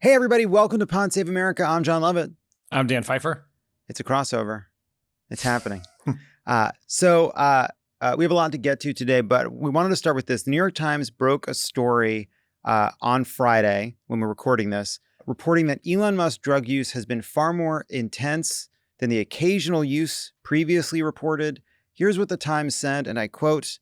Hey, everybody. Welcome to Pod Save America. I'm John Lovett. I'm Dan Pfeiffer. It's a crossover. It's happening. So we have a lot to get to today, but we wanted to start with this. The New York Times broke a story on Friday when we're recording this, reporting that Elon Musk's drug use has been far more intense than the occasional use previously reported. Here's what the Times said, and I quote,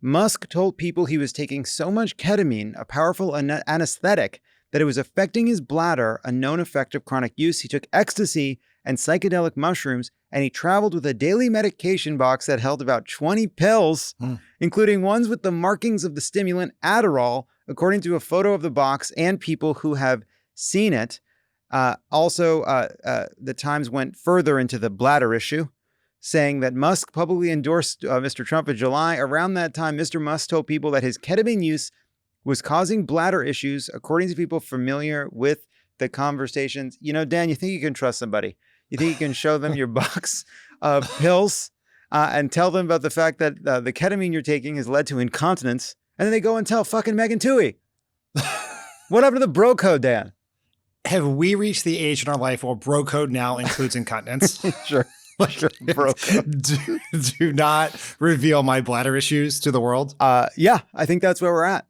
Musk told people he was taking so much ketamine, a powerful anesthetic, that it was affecting his bladder, a known effect of chronic use. He took ecstasy and psychedelic mushrooms, and he traveled with a daily medication box that held about 20 pills, including ones with the markings of the stimulant Adderall, according to a photo of the box and people who have seen it. Also, the Times went further into the bladder issue, saying that Musk publicly endorsed Mr. Trump in July. Around that time, Mr. Musk told people that his ketamine use was causing bladder issues, according to people familiar with the conversations. You know, Dan, you think you can trust somebody. You think you can show them your box of pills and tell them about the fact that the ketamine you're taking has led to incontinence, and then they go and tell fucking Megan Twohey. What happened to the bro code, Dan? Have we reached the age in our life where bro code now includes incontinence? Sure. Bro code. Do not reveal my bladder issues to the world. Yeah, I think that's where we're at.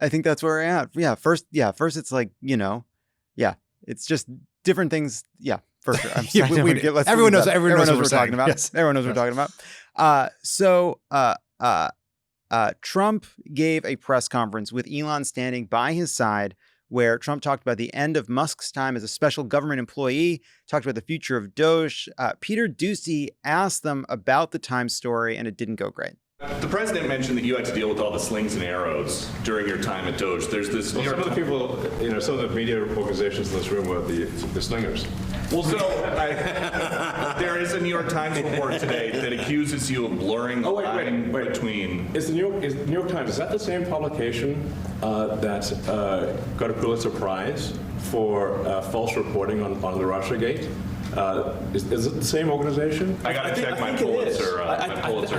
Yeah, first it's like, it's just different things. Yeah, for sure. Everyone knows what we're talking about. Yes. Everyone knows what we're talking about. So Trump gave a press conference with Elon standing by his side, where Trump talked about the end of Musk's time as a special government employee, talked about the future of DOGE. Peter Doocy asked them about the Times story, and it didn't go great. The president mentioned that you had to deal with all the slings and arrows during your time at DOGE. There's this. Well, some of the people, some of the media organizations in this room were the slingers. Well, so there is a New York Times report today that accuses you of blurring the line between. Is the New York Times, is that the same publication that got a Pulitzer Prize for false reporting on the Russiagate? Is it the same organization? I got to check my Pulitzer. I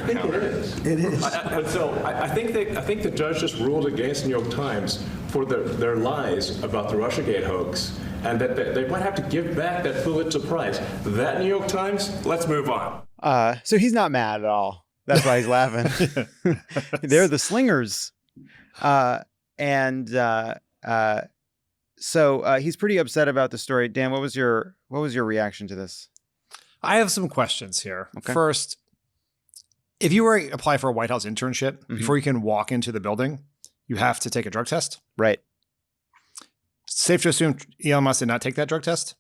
think it is. It is. I think the judge just ruled against the New York Times for their lies about the Russiagate hoax, and that they might have to give back that Pulitzer Prize. That New York Times. Let's move on. So he's not mad at all. That's why he's laughing. They're the slingers, So he's pretty upset about the story. Dan, what was your reaction to this? I have some questions here. Okay. First, if you were to apply for a White House internship, before you can walk into the building, you have to take a drug test. Right. Safe to assume Elon Musk did not take that drug test?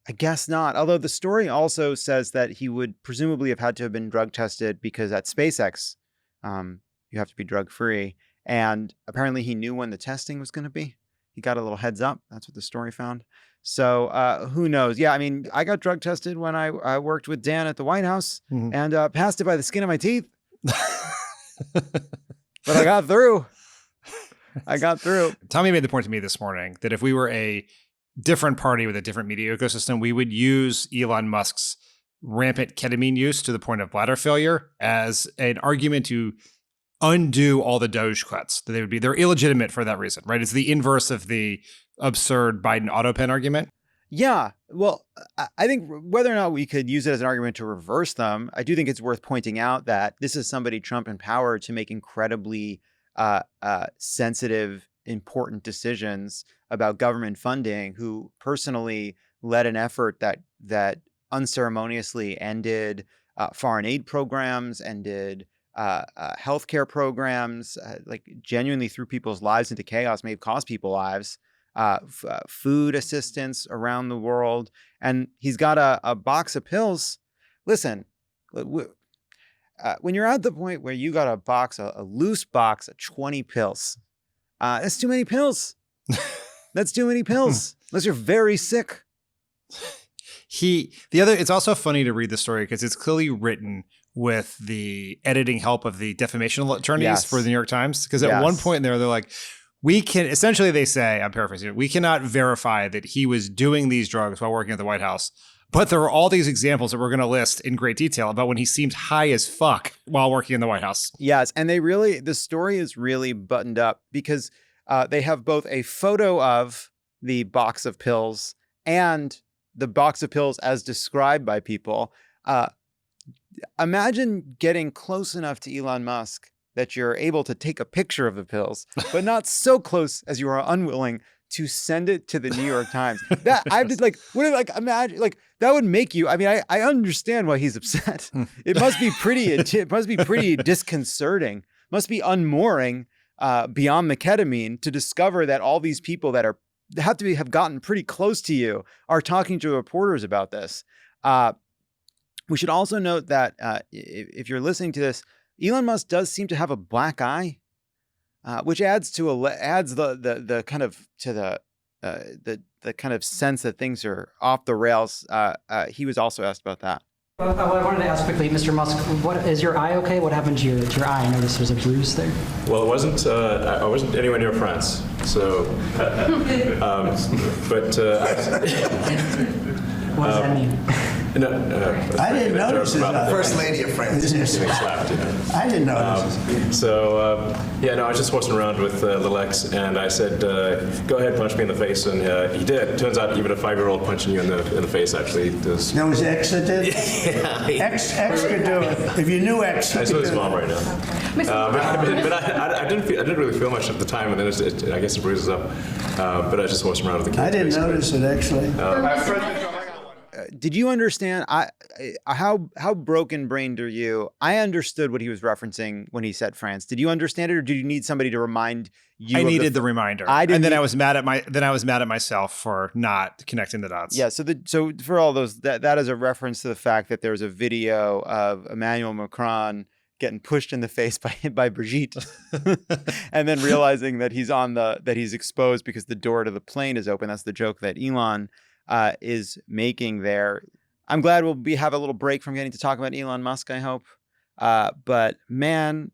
I guess not. Although the story also says that he would presumably have had to have been drug tested because at SpaceX, you have to be drug free. And apparently he knew when the testing was going to be. He got a little heads up. That's what the story found. So who knows? Yeah, I mean, I got drug tested when I worked with Dan at the White House and passed it by the skin of my teeth. But I got through. Tommy made the point to me this morning that if we were a different party with a different media ecosystem, we would use Elon Musk's rampant ketamine use to the point of bladder failure as an argument to undo all the DOGE cuts. They're illegitimate for that reason, right? It's the inverse of the absurd Biden autopen argument. Yeah. Well, I think whether or not we could use it as an argument to reverse them, I do think it's worth pointing out that this is somebody Trump empowered to make incredibly sensitive, important decisions about government funding, who personally led an effort that unceremoniously ended foreign aid programs, ended healthcare programs, like genuinely threw people's lives into chaos, may have cost people lives, food assistance around the world. And he's got a box of pills. Listen, when you're at the point where you got a loose box of 20 pills, that's too many pills. That's too many pills, unless you're very sick. It's also funny to read the story because it's clearly written with the editing help of the defamation attorneys for the New York Times. Because at one point in there, they're like, essentially they say, I'm paraphrasing, we cannot verify that he was doing these drugs while working at the White House. But there are all these examples that we're going to list in great detail about when he seemed high as fuck while working in the White House. Yes. And the story is really buttoned up because they have both a photo of the box of pills and the box of pills as described by people. Imagine getting close enough to Elon Musk that you're able to take a picture of the pills, but not so close as you are unwilling to send it to the New York Times. That I did imagine that would make you. I mean, I understand why he's upset. It must be pretty disconcerting. Must be unmooring beyond the ketamine to discover that all these people that have gotten pretty close to you are talking to reporters about this. We should also note that if you're listening to this, Elon Musk does seem to have a black eye, which adds the kind of to the kind of sense that things are off the rails. He was also asked about that. I wanted to ask quickly, Mr. Musk, is your eye okay? What happened to your eye? I noticed there's a bruise there. Well, it wasn't. I wasn't anywhere near France, so. What does that mean? No, I didn't notice it. First Lady of France. I didn't notice. I was just horsing around with little X, and I said, "Go ahead, punch me in the face," and he did. Turns out, even a 5-year-old punching you in the face actually does. That was X that did? Yeah. X could do it. If you knew X, I saw his mom right now. But I didn't really feel much at the time, and then I guess it bruises up. But I was just horsing around with the kids. I didn't notice it actually. Did you understand how broken brained are you? I understood what he was referencing when he said France. Did you understand it, or did you need somebody to remind you? I needed the reminder. I was mad at myself for not connecting the dots. Yeah. So for all those, that is a reference to the fact that there's a video of Emmanuel Macron getting pushed in the face by Brigitte, and then realizing that he's exposed because the door to the plane is open. That's the joke that Elon is making there. I'm glad we'll have a little break from getting to talk about Elon Musk, I hope. But man,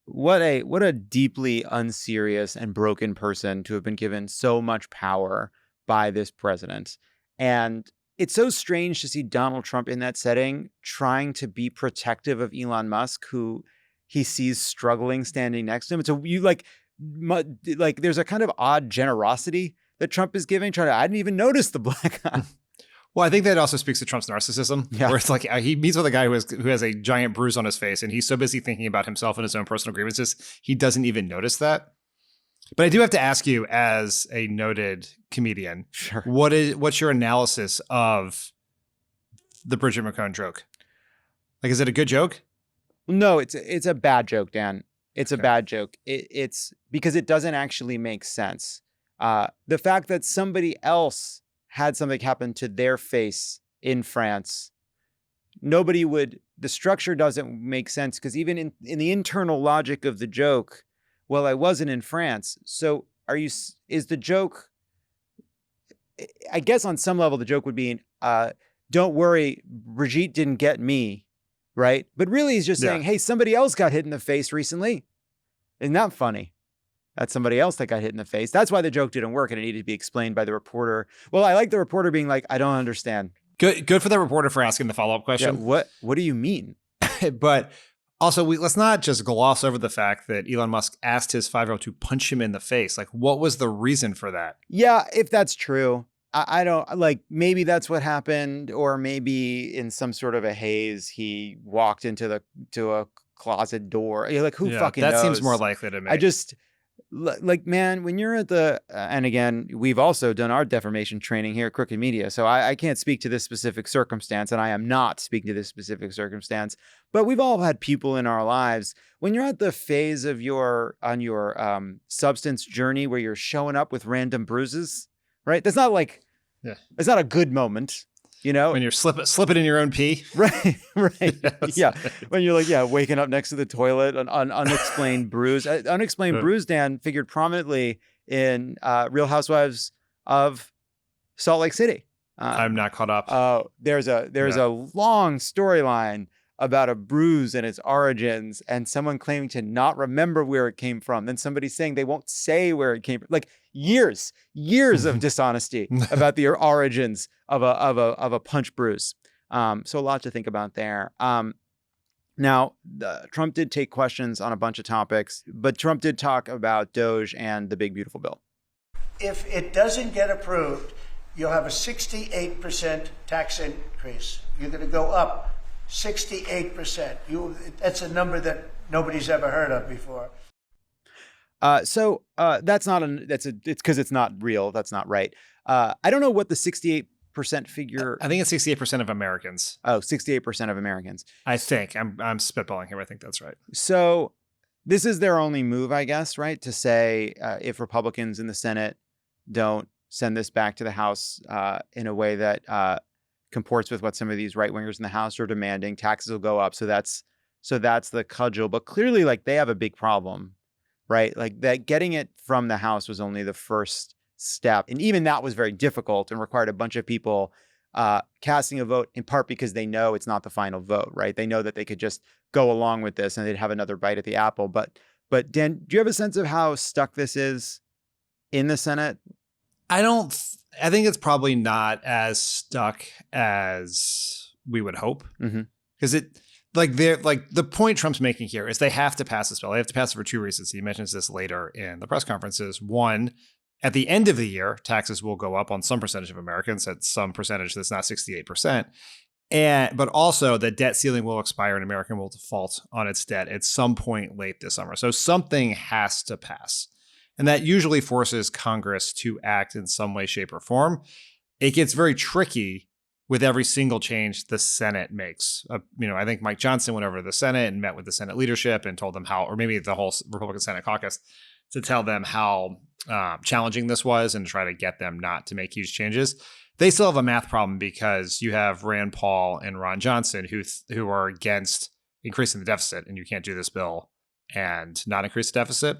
what a deeply unserious and broken person to have been given so much power by this president. And it's so strange to see Donald Trump in that setting trying to be protective of Elon Musk, who he sees struggling standing next to him. And so you like there's a kind of odd generosity that Trump is giving. I didn't even notice the black eye. Well, I think that also speaks to Trump's narcissism, where it's like he meets with a guy who has a giant bruise on his face, and he's so busy thinking about himself and his own personal grievances, he doesn't even notice that. But I do have to ask you, as a noted comedian, sure, what's your analysis of the Bridget McCone joke? Like, is it a good joke? No, it's a bad joke, Dan. It's a bad joke. It's because it doesn't actually make sense. The fact that somebody else had something happen to their face in France, the structure doesn't make sense, because even in the internal logic of the joke, well, I wasn't in France. So is the joke, I guess on some level, the joke would be, don't worry, Brigitte didn't get me, right? But really he's just saying, hey, somebody else got hit in the face recently. Isn't that funny? That's somebody else that got hit in the face. That's why the joke didn't work, and it needed to be explained by the reporter. Well, I like the reporter being like, I don't understand. Good for the reporter for asking the follow-up question. Yeah, what do you mean? But also, let's not just gloss over the fact that Elon Musk asked his 5-year-old to punch him in the face. Like, what was the reason for that? Yeah, if that's true. I don't, maybe that's what happened, or maybe in some sort of a haze, he walked into a closet door. You're like, who fucking knows? That seems more likely to me. Man, when you're at and again, we've also done our defamation training here at Crooked Media, so I can't speak to this specific circumstance, and I am not speaking to this specific circumstance, but we've all had people in our lives, when you're at the phase of your substance journey where you're showing up with random bruises, right? That's not it's not a good moment. You know, when you're slipping in your own pee. Right. Yes. Yeah. When you're waking up next to the toilet, an unexplained bruise. Unexplained bruise, Dan, figured prominently in Real Housewives of Salt Lake City. I'm not caught up. There's a long storyline about a bruise and its origins, and someone claiming to not remember where it came from. Then somebody saying they won't say where it came from. Like years of dishonesty about the origins of a punch bruise. So a lot to think about there. Now, Trump did take questions on a bunch of topics, but Trump did talk about DOGE and the big beautiful bill. if it doesn't get approved, you'll have a 68% tax increase. You're going to go up 68%. That's a number that nobody's ever heard of before. So that's not it's because it's not real. That's not right. I don't know what the 68% figure. I think it's 68% of Americans. Oh, 68% of Americans. I think I'm spitballing here. I think that's right. So this is their only move, I guess, right? To say if Republicans in the Senate don't send this back to the House in a way that comports with what some of these right wingers in the House are demanding, taxes will go up. So that's the cudgel. But clearly, like, they have a big problem, right? Like, that getting it from the House was only the first step. And even that was very difficult and required a bunch of people casting a vote, in part because they know it's not the final vote, right? They know that they could just go along with this and they'd have another bite at the apple. But Dan, do you have a sense of how stuck this is in the Senate? I think it's probably not as stuck as we would hope. Because the point Trump's making here is they have to pass this bill. They have to pass it for two reasons. He mentions this later in the press conferences. One, at the end of the year, taxes will go up on some percentage of Americans, at some percentage that's not 68%. But also the debt ceiling will expire and America will default on its debt at some point late this summer. So something has to pass. And that usually forces Congress to act in some way, shape, or form. It gets very tricky with every single change the Senate makes. I think Mike Johnson went over to the Senate and met with the Senate leadership and told them how, or maybe the whole Republican Senate caucus, to tell them how challenging this was and try to get them not to make huge changes. They still have a math problem because you have Rand Paul and Ron Johnson who are against increasing the deficit, and you can't do this bill and not increase the deficit.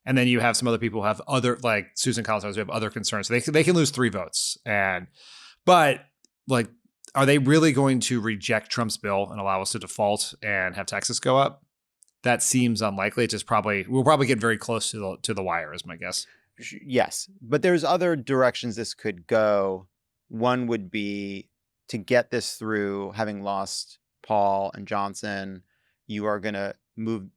And then you have some other people who have other, like Susan Collins, who have other concerns. So they can lose 3 votes. But are they really going to reject Trump's bill and allow us to default and have taxes go up? That seems unlikely. We'll probably get very close to the wire, is my guess. Yes, but there's other directions this could go. One would be to get this through, having lost Paul and Johnson, you are going to move,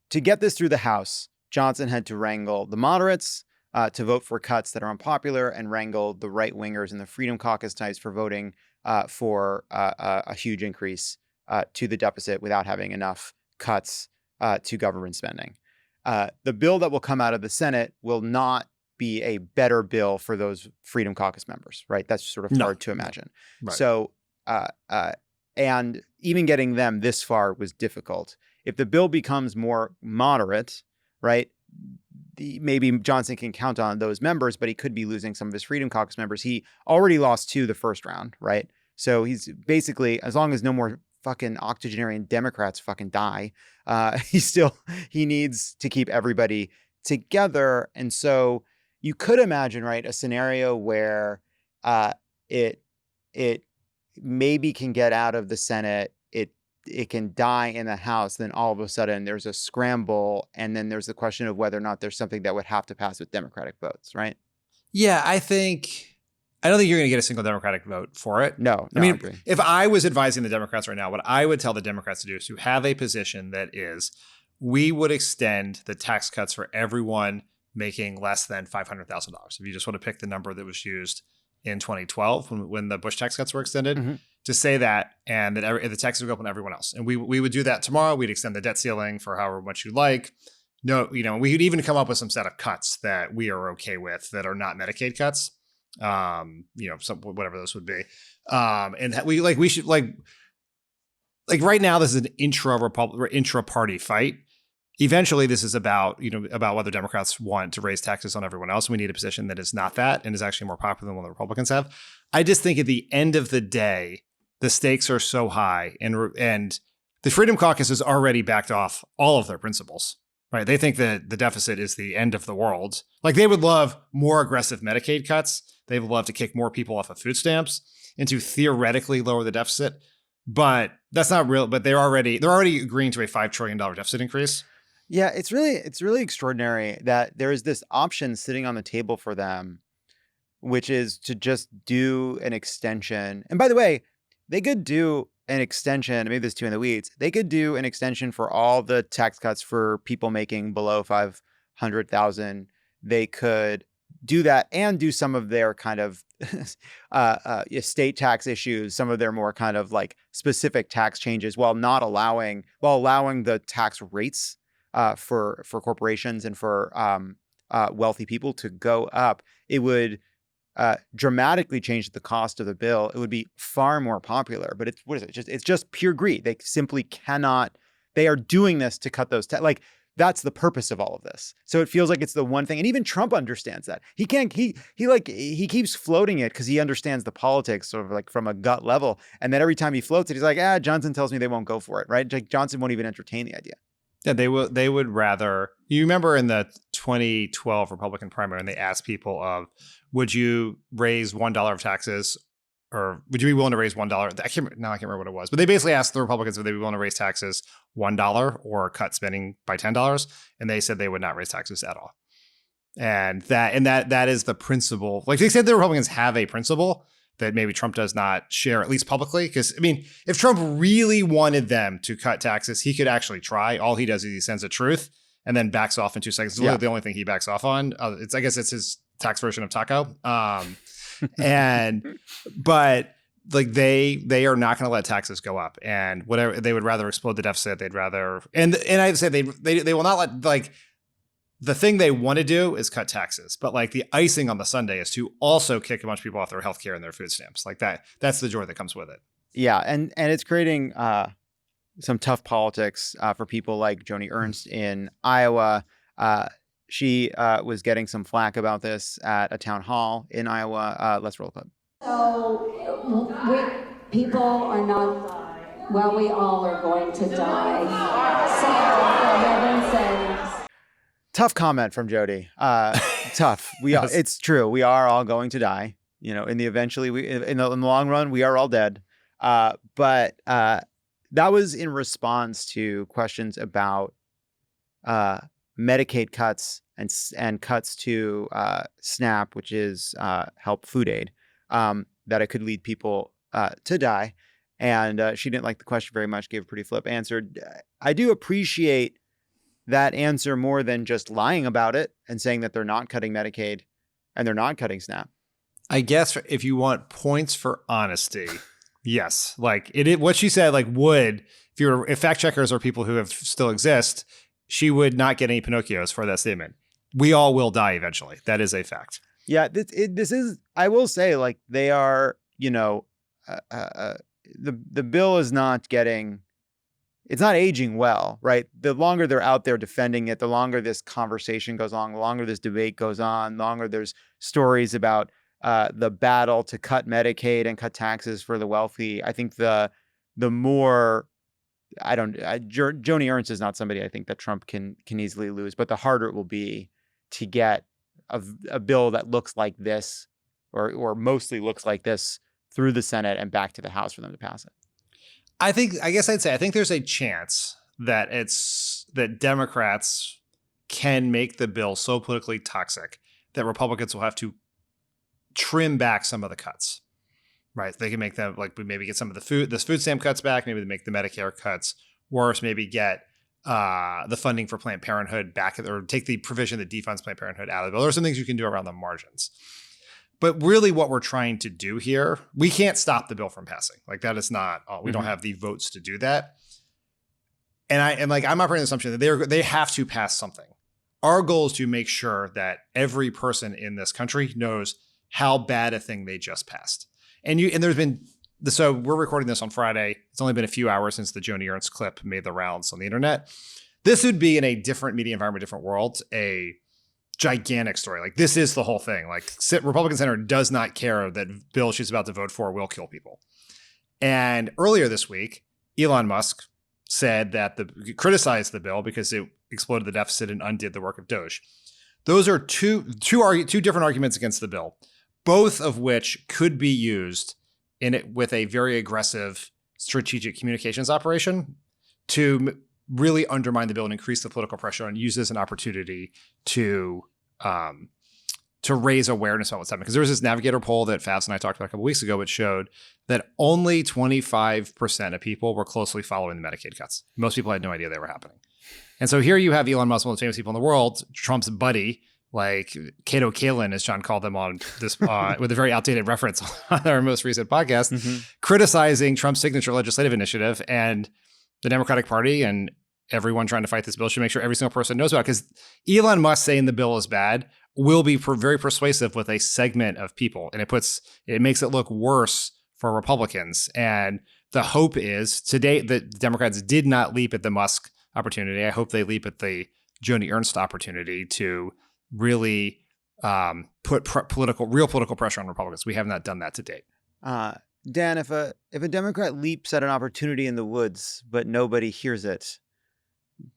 to get this through the House, Johnson had to wrangle the moderates to vote for cuts that are unpopular and wrangle the right wingers and the Freedom Caucus types for voting for a huge increase to the deficit without having enough cuts to government spending. The bill that will come out of the Senate will not be a better bill for those Freedom Caucus members, right? That's sort of hard to imagine. Right. So, and even getting them this far was difficult. If the bill becomes more moderate, right, maybe Johnson can count on those members, but he could be losing some of his Freedom Caucus members. He already lost 2 the first round, right? So he's basically, as long as no more fucking octogenarian Democrats fucking die, he needs to keep everybody together. And so you could imagine, right, a scenario where it maybe can get out of the Senate, it can die in the House, then all of a sudden there's a scramble, and then there's the question of whether or not there's something that would have to pass with Democratic votes, right? Yeah, I don't think you're going to get a single Democratic vote for it. No, I mean, if I was advising the Democrats right now, what I would tell the Democrats to do is to have a position that is, we would extend the tax cuts for everyone making less than $500,000. If you just want to pick the number that was used in 2012 when the Bush tax cuts were extended, to say that, and that the taxes would go up on everyone else. And we would do that tomorrow. We'd extend the debt ceiling for however much you like. No, we could even come up with some set of cuts that we are okay with that are not Medicaid cuts. Whatever those would be. And we should right now, this is an intra-party fight. Eventually, this is about whether Democrats want to raise taxes on everyone else. We need a position that is not that and is actually more popular than what the Republicans have. I just think at the end of the day, the stakes are so high, and the Freedom Caucus has already backed off all of their principles, right? They think that the deficit is the end of the world. Like, they would love more aggressive Medicaid cuts. They would love to kick more people off of food stamps and to theoretically lower the deficit. But that's not real. But they're already agreeing to a $5 trillion deficit increase. Yeah, it's really extraordinary that there is this option sitting on the table for them, which is to just do an extension. And by the way, they could do an extension. Maybe there's too in the weeds. They could do an extension for all the tax cuts for people making below $500,000. they could do that and do some of their kind of estate tax issues, some of their more kind of like specific tax changes, while allowing the tax rates for corporations and for wealthy people to go up. It would dramatically change the cost of the bill. It would be far more popular. But it's just pure greed. They simply cannot. They are doing this to cut those that's the purpose of all of this. So it feels like it's the one thing, and even Trump understands that. He keeps floating it because he understands the politics sort of like from a gut level. And then every time he floats it, he's like, Johnson tells me they won't go for it, right? Like Johnson won't even entertain the idea. Yeah, they would rather. You remember in the 2012 Republican primary, when they asked people would you raise $1 of taxes, or would you be willing to raise $1? I can't remember what it was, but they basically asked the Republicans if they'd be willing to raise taxes $1 or cut spending by $10, and they said they would not raise taxes at all. And that is the principle. Like they said, the Republicans have a principle that maybe Trump does not share, at least publicly. Because I mean, if Trump really wanted them to cut taxes, he could actually try. All he does is he sends a truth and then backs off in 2 seconds. It's literally the only thing he backs off on. I guess it's his tax version of taco. But like they are not going to let taxes go up, and whatever, they would rather explode the deficit. They'd rather, and I'd say they will not let, like, the thing they want to do is cut taxes, but like the icing on the sundae is to also kick a bunch of people off their healthcare and their food stamps. Like that's the joy that comes with it. Yeah. And it's creating some tough politics for people like Joni Ernst in Iowa. She was getting some flack about this at a town hall in Iowa. Let's roll a clip. So people are not, we all are going to die. So for heaven's sakes. Tough comment from Jody. Tough. It's true. We are all going to die. You know, in the long run, we are all dead. But that was in response to questions about Medicaid cuts and cuts to SNAP, which is help food aid, that it could lead people to die. And she didn't like the question very much, gave a pretty flip answer. I do appreciate that answer more than just lying about it and saying that they're not cutting Medicaid and they're not cutting SNAP. I guess if you want points for honesty, yes. Like what she said, like if fact checkers are people who still exist, she would not get any Pinocchios for that statement. We all will die eventually. That is a fact. Yeah, this is, I will say, like, they are, the bill is not it's not aging well, right? The longer they're out there defending it, the longer this conversation goes on, the longer this debate goes on, the longer there's stories about the battle to cut Medicaid and cut taxes for the wealthy. I think the more, Joni Ernst is not somebody I think that Trump can easily lose, but the harder it will be to get a bill that looks like this, or mostly looks like this, through the Senate and back to the House for them to pass it. I think there's a chance that Democrats can make the bill so politically toxic that Republicans will have to trim back some of the cuts, right? They can make them, like, maybe get some of the food stamp cuts back. Maybe they make the Medicare cuts worse. Maybe get the funding for Planned Parenthood back, or take the provision that defunds Planned Parenthood out of the bill. There are some things you can do around the margins. But really what we're trying to do here, we can't stop the bill from passing. Like, that is not, we don't have the votes to do that. And I'm operating the assumption that they have to pass something. Our goal is to make sure that every person in this country knows how bad a thing they just passed. So we're recording this on Friday. It's only been a few hours since the Joni Ernst clip made the rounds on the internet. This would be, in a different media environment, different world, a gigantic story. Like, this is the whole thing. Like, Republican Senator does not care that bill she's about to vote for will kill people. And earlier this week, Elon Musk said that criticized the bill because it exploded the deficit and undid the work of DOGE. Those are two different arguments against the bill, both of which could be used in it with a very aggressive strategic communications operation to really undermine the bill and increase the political pressure, and use this as an opportunity to raise awareness about what's happening. Because there was this Navigator poll that Favs and I talked about a couple weeks ago, which showed that only 25% of people were closely following the Medicaid cuts. Most people had no idea they were happening. And so here you have Elon Musk, one of the famous people in the world, Trump's buddy, like Cato Kalin, as John called them on this, with a very outdated reference on our most recent podcast, criticizing Trump's signature legislative initiative, and the Democratic Party and everyone trying to fight this bill should make sure every single person knows about it. Because Elon Musk saying the bill is bad will be very persuasive with a segment of people, and it makes it look worse for Republicans. And the hope is, to date, that Democrats did not leap at the Musk opportunity. I hope they leap at the Joni Ernst opportunity to really put real political pressure on Republicans. We have not done that to date. Dan, if a Democrat leaps at an opportunity in the woods, but nobody hears it,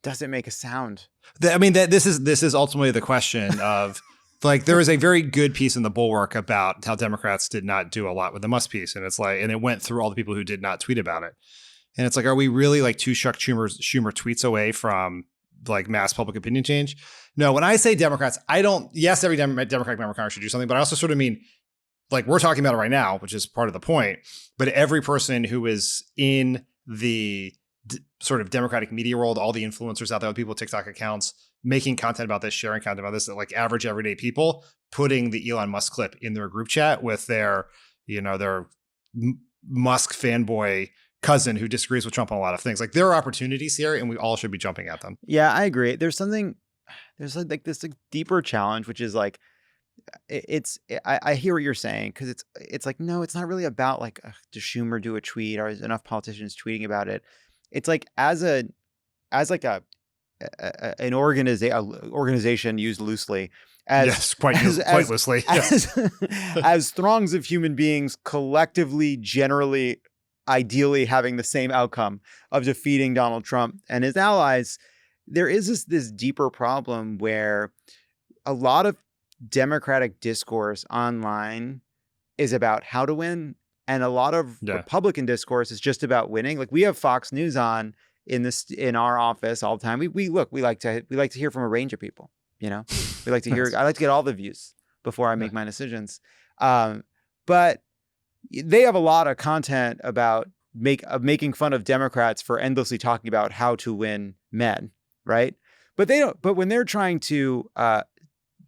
does it make a sound? This is ultimately the question of, like, there is a very good piece in the Bulwark about how Democrats did not do a lot with the Musk piece, and it's like, and it went through all the people who did not tweet about it, and it's like, are we really like two Chuck Schumer tweets away from like mass public opinion change? No, when I say Democrats, I don't. Yes, every Democratic member of Congress should do something, but I also sort of mean, like, we're talking about it right now, which is part of the point. But every person who is in the sort of Democratic media world, all the influencers out there, people with TikTok accounts, making content about this, sharing content about this, that like average everyday people, putting the Elon Musk clip in their group chat with their Musk fanboy cousin who disagrees with Trump on a lot of things. Like, there are opportunities here, and we all should be jumping at them. Yeah, I agree. There's like this deeper challenge, which is like, I hear what you're saying, because it's like, no, it's not really about like, does Schumer do a tweet, or is enough politicians tweeting about it? It's like, as an organization used loosely, quite loosely, as throngs of human beings collectively, generally, ideally having the same outcome of defeating Donald Trump and his allies, there is this deeper problem where a lot of Democratic discourse online is about how to win, and a lot of Republican discourse is just about winning. Like, we have Fox News on in our office all the time. We like to hear from a range of people. We like to hear. I like to get all the views before I make my decisions. But they have a lot of content about making fun of Democrats for endlessly talking about how to win men, right? But they don't. But when they're trying to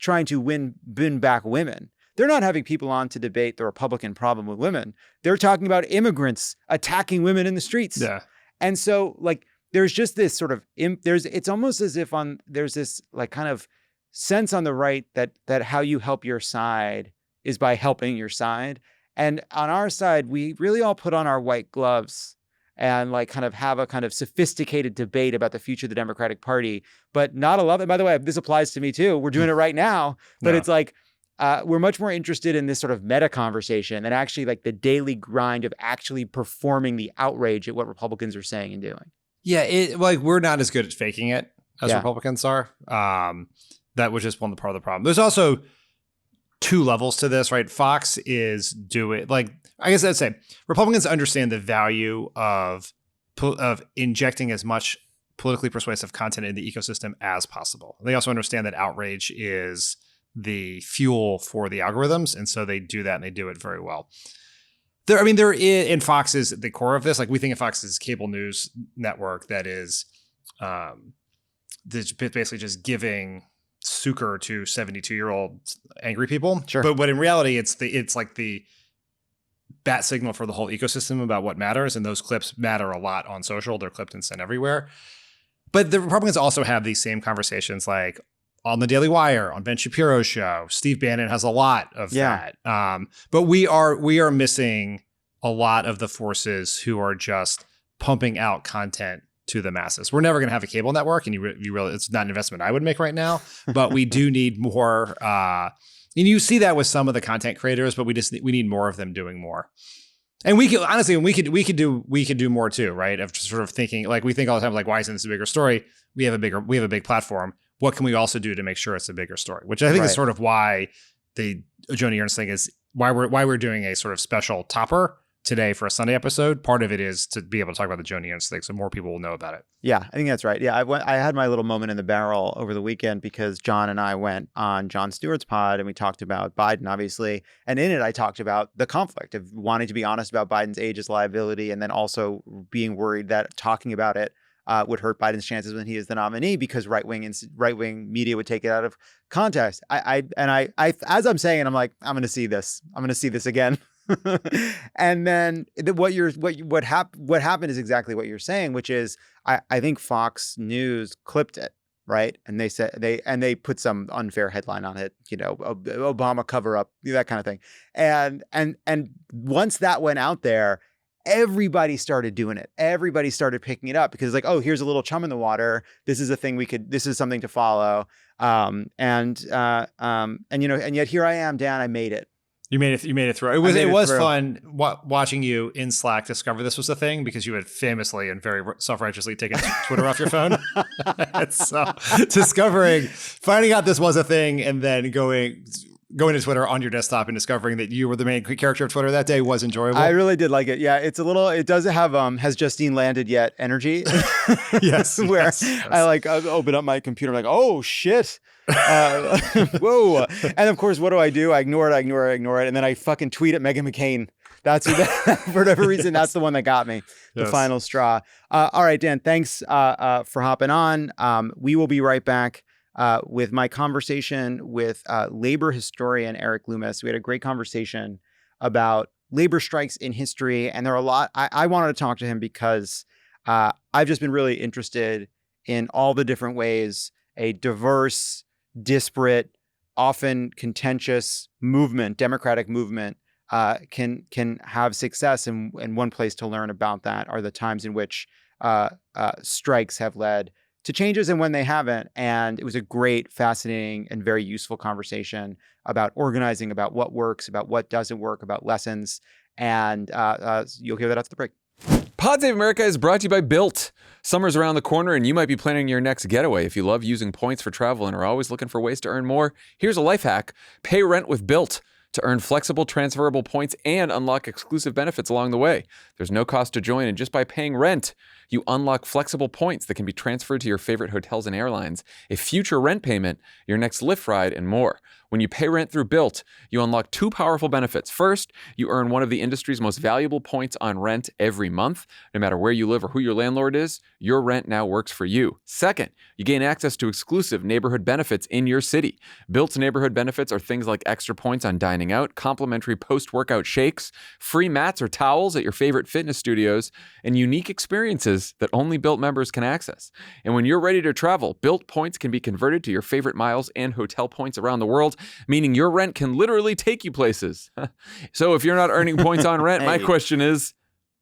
win back women, they're not having people on to debate the Republican problem with women. They're talking about immigrants attacking women in the streets. Yeah. And so, like, there's just this sort of it's almost as if there's this like kind of sense on the right that how you help your side is by helping your side. And on our side, we really all put on our white gloves and like kind of have a kind of sophisticated debate about the future of the Democratic Party, but not a love. And by the way, this applies to me too. We're doing it right now, but it's like, we're much more interested in this sort of meta conversation than actually like the daily grind of actually performing the outrage at what Republicans are saying and doing. Yeah, we're not as good at faking it as Republicans are. That was just one part of the problem. There's also two levels to this, right? Fox is doing, like, I guess I'd say Republicans understand the value of injecting as much politically persuasive content in the ecosystem as possible. They also understand that outrage is the fuel for the algorithms, and so they do that, and they do it very well. There is, and Fox is the core of this. Like, we think of Fox as a cable news network that is basically just giving succor to 72-year-old angry people. Sure. But in reality, it's like the bat signal for the whole ecosystem about what matters, and those clips matter a lot on social. They're clipped and sent everywhere. But the Republicans also have these same conversations, like on the Daily Wire, on Ben Shapiro's show. Steve Bannon has a lot of that. But we are missing a lot of the forces who are just pumping out content to the masses. We're never going to have a cable network, and you really, it's not an investment I would make right now, but we do need more. And you see that with some of the content creators, but we need more of them doing more. And we could honestly, we could do more too, right? Of just sort of thinking, like, we think all the time, like, why isn't this a bigger story? We have a big platform. What can we also do to make sure it's a bigger story? Which I think is sort of why the Joni Ernst thing is why we're doing a sort of special topper today for a Sunday episode. Part of it is to be able to talk about the Joni Ernst thing, so more people will know about it. Yeah, I think that's right. Yeah, I had my little moment in the barrel over the weekend because John and I went on Jon Stewart's pod and we talked about Biden, obviously. And in it, I talked about the conflict of wanting to be honest about Biden's ageist liability, and then also being worried that talking about it would hurt Biden's chances when he is the nominee because right-wing media would take it out of context. I as I'm saying it, I'm like, I'm going to see this. I'm going to see this again. And then what happened is exactly what you're saying, which is I think Fox News clipped it, right? And they said they put some unfair headline on it, Obama cover up, that kind of thing. And once that went out there, everybody started doing it. Everybody started picking it up because it's like, oh, here's a little chum in the water. This is a thing this is something to follow. And yet here I am, Dan, I made it. You made it through. It was fun watching you in Slack discover this was a thing because you had famously and very self-righteously taken Twitter off your phone. So finding out this was a thing and then going to Twitter on your desktop and discovering that you were the main character of Twitter that day was enjoyable. I really did like it. Yeah, it doesn't have has Justine landed yet energy. Yes. Where I open up my computer, I'm like, oh shit. Whoa. And of course, what do? I ignore it. And then I fucking tweet at Meghan McCain. That's for whatever reason, that's the one that got me. The final straw. All right, Dan, thanks for hopping on. We will be right back with my conversation with labor historian Erik Loomis. We had a great conversation about labor strikes in history. And there are a lot. I wanted to talk to him because I've just been really interested in all the different ways a diverse, disparate, often contentious movement, democratic movement, can have success. And one place to learn about that are the times in which strikes have led to changes and when they haven't. And it was a great, fascinating, and very useful conversation about organizing, about what works, about what doesn't work, about lessons. And you'll hear that after the break. Pod Save America is brought to you by Built. Summer's around the corner and you might be planning your next getaway. If you love using points for travel and are always looking for ways to earn more, here's a life hack. Pay rent with Built to earn flexible, transferable points and unlock exclusive benefits along the way. There's no cost to join, and just by paying rent, you unlock flexible points that can be transferred to your favorite hotels and airlines, a future rent payment, your next Lyft ride, and more. When you pay rent through Built, you unlock two powerful benefits. First, you earn one of the industry's most valuable points on rent every month. No matter where you live or who your landlord is, your rent now works for you. Second, you gain access to exclusive neighborhood benefits in your city. Built's neighborhood benefits are things like extra points on dining out, complimentary post-workout shakes, free mats or towels at your favorite fitness studios, and unique experiences that only Built members can access. And when you're ready to travel, Built points can be converted to your favorite miles and hotel points around the world, meaning your rent can literally take you places. So if you're not earning points on rent, my question is,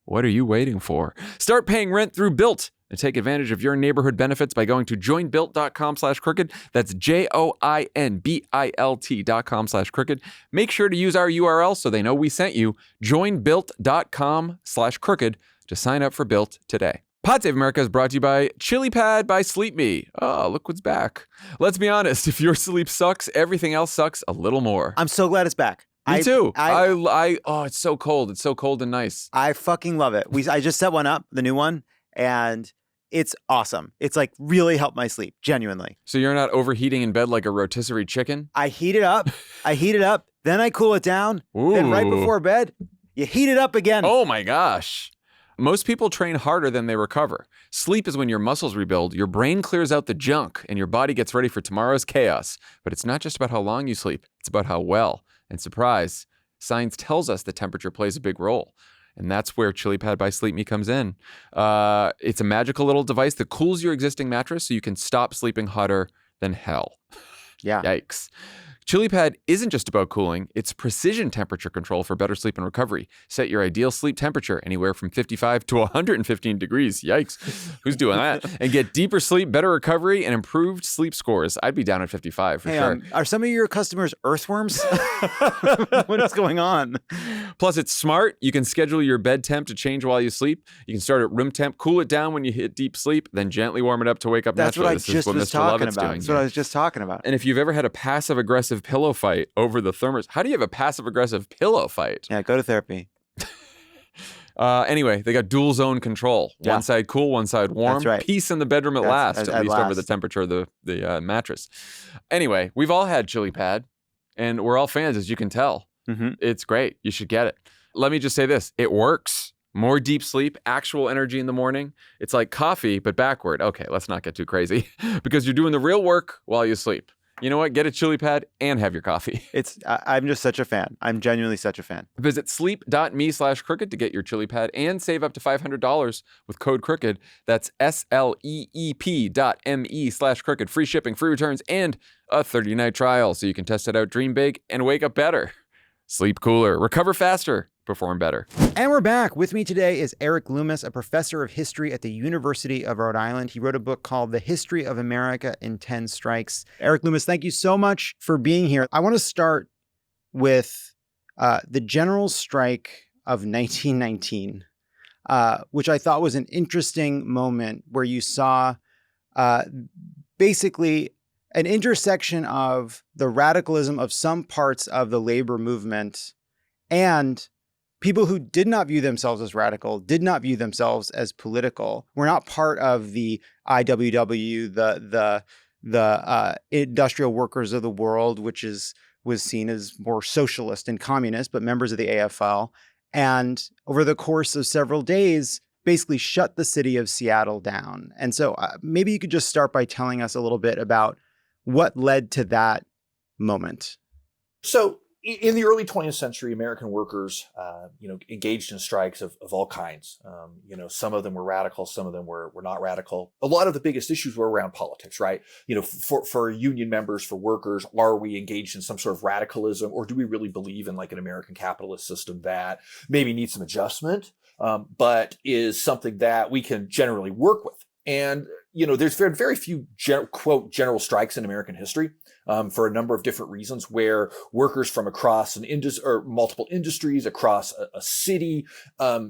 what are you waiting for? Start paying rent through Built and take advantage of your neighborhood benefits by going to joinbuilt.com/crooked. That's JOINBILT.com/crooked. Make sure to use our URL so they know we sent you. Joinbuilt.com/crooked to sign up for Built today. Pod Save America is brought to you by Chili Pad by Sleep Me. Oh, look what's back. Let's be honest, if your sleep sucks, everything else sucks a little more. I'm so glad it's back. Me too. Oh, it's so cold. It's so cold and nice. I fucking love it. I just set one up, the new one, and it's awesome. It's like really helped my sleep, genuinely. So you're not overheating in bed like a rotisserie chicken? I heat it up, then I cool it down. Ooh. Then right before bed, you heat it up again. Oh my gosh. Most people train harder than they recover. Sleep is when your muscles rebuild, your brain clears out the junk, and your body gets ready for tomorrow's chaos. But it's not just about how long you sleep, it's about how well. And surprise, science tells us that temperature plays a big role. And that's where Chili Pad by Sleep Me comes in. It's a magical little device that cools your existing mattress so you can stop sleeping hotter than hell. Yeah. Yikes. Chili Pad isn't just about cooling, it's precision temperature control for better sleep and recovery. Set your ideal sleep temperature anywhere from 55 to 115 degrees. Yikes. Who's doing that? And get deeper sleep, better recovery, and improved sleep scores. I'd be down at 55 for sure. Are some of your customers earthworms? What is going on? Plus, it's smart. You can schedule your bed temp to change while you sleep. You can start at room temp, cool it down when you hit deep sleep, then gently warm it up to wake up naturally. That's what I was just talking about. And if you've ever had a passive-aggressive pillow fight over the thermos, how do you have a passive-aggressive pillow fight? Yeah, go to therapy. Anyway, they got dual zone control. Yeah. One side cool, one side warm. That's right. Peace in the bedroom at least over the temperature of the mattress. Anyway, we've all had Chili Pad, and we're all fans, as you can tell. Mm-hmm. It's great. You should get it. Let me just say this. It works. more deep sleep, actual energy in the morning. It's like coffee, but backward. Okay, let's not get too crazy because you're doing the real work while you sleep. You know what? Get a chili pad and have your coffee. I'm just such a fan. I'm genuinely such a fan. Visit sleep.me/crooked to get your chili pad and save up to $500 with code crooked. That's sleep.me/crooked. Free shipping, free returns, and a 30-night trial so you can test it out, dream big, and wake up better. Sleep cooler, recover faster, perform better. And we're back. With me today is Erik Loomis, a professor of history at the University of Rhode Island. He wrote a book called The History of America in 10 Strikes. Erik Loomis, thank you so much for being here. I want to start with the general strike of 1919, which I thought was an interesting moment where you saw basically an intersection of the radicalism of some parts of the labor movement and people who did not view themselves as radical, did not view themselves as political, were not part of the IWW, the industrial workers of the world, which was seen as more socialist and communist, but members of the AFL. And over the course of several days, basically shut the city of Seattle down. And so maybe you could just start by telling us a little bit about what led to that moment. So in the early 20th century, American workers, engaged in strikes of all kinds. Some of them were radical, some of them were not radical. A lot of the biggest issues were around politics, right? For union members, for workers, are we engaged in some sort of radicalism, or do we really believe in like an American capitalist system that maybe needs some adjustment, but is something that we can generally work with? And, there's very few quote general strikes in American history. For a number of different reasons, where workers from across an industry or multiple industries, across a city,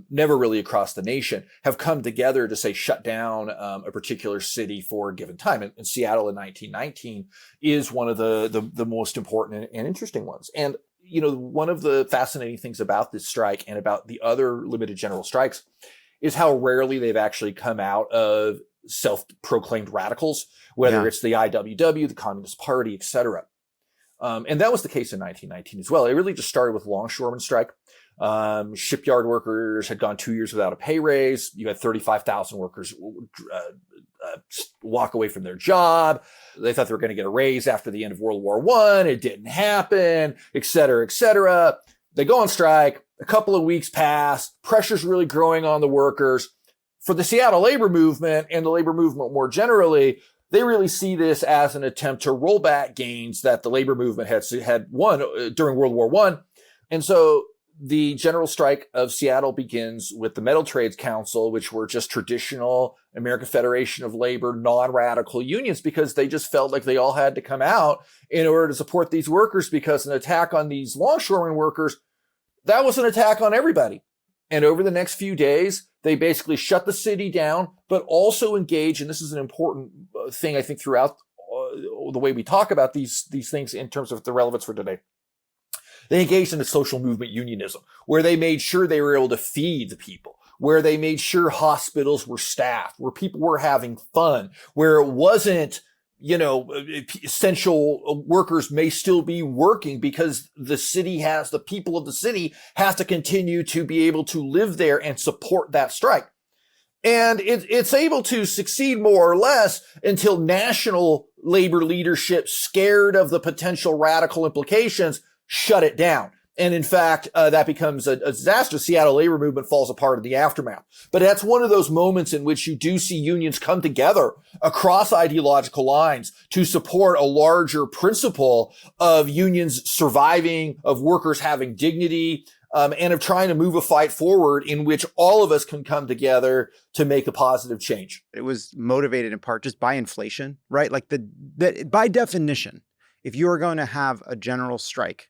never really across the nation, have come together to say shut down a particular city for a given time. And Seattle in 1919 is one of the most important and interesting ones. And one of the fascinating things about this strike and about the other limited general strikes is how rarely they've actually come out of self-proclaimed radicals, whether it's the IWW, the Communist Party, et cetera. And that was the case in 1919 as well. It really just started with longshoreman strike. Shipyard workers had gone 2 years without a pay raise. You had 35,000 workers walk away from their job. They thought they were going to get a raise after the end of World War I. It didn't happen, et cetera, et cetera. They go on strike. A couple of weeks pass. Pressure's really growing on the workers. For the Seattle labor movement and the labor movement more generally, they really see this as an attempt to roll back gains that the labor movement had won during World War I. And so the general strike of Seattle begins with the Metal Trades Council, which were just traditional American Federation of Labor, non-radical unions, because they just felt like they all had to come out in order to support these workers, because an attack on these longshoreman workers, that was an attack on everybody. And over the next few days, they basically shut the city down, but also engage, and this is an important thing, I think, throughout the way we talk about these things in terms of the relevance for today. They engaged in a social movement unionism, where they made sure they were able to feed the people, where they made sure hospitals were staffed, where people were having fun, where it wasn't, essential workers may still be working because the people of the city have to continue to be able to live there and support that strike. And it's able to succeed more or less until national labor leadership, scared of the potential radical implications, shut it down. And in fact, that becomes a disaster. Seattle labor movement falls apart in the aftermath. But that's one of those moments in which you do see unions come together across ideological lines to support a larger principle of unions surviving, of workers having dignity, and of trying to move a fight forward in which all of us can come together to make a positive change. It was motivated in part just by inflation, right? Like by definition, if you are going to have a general strike,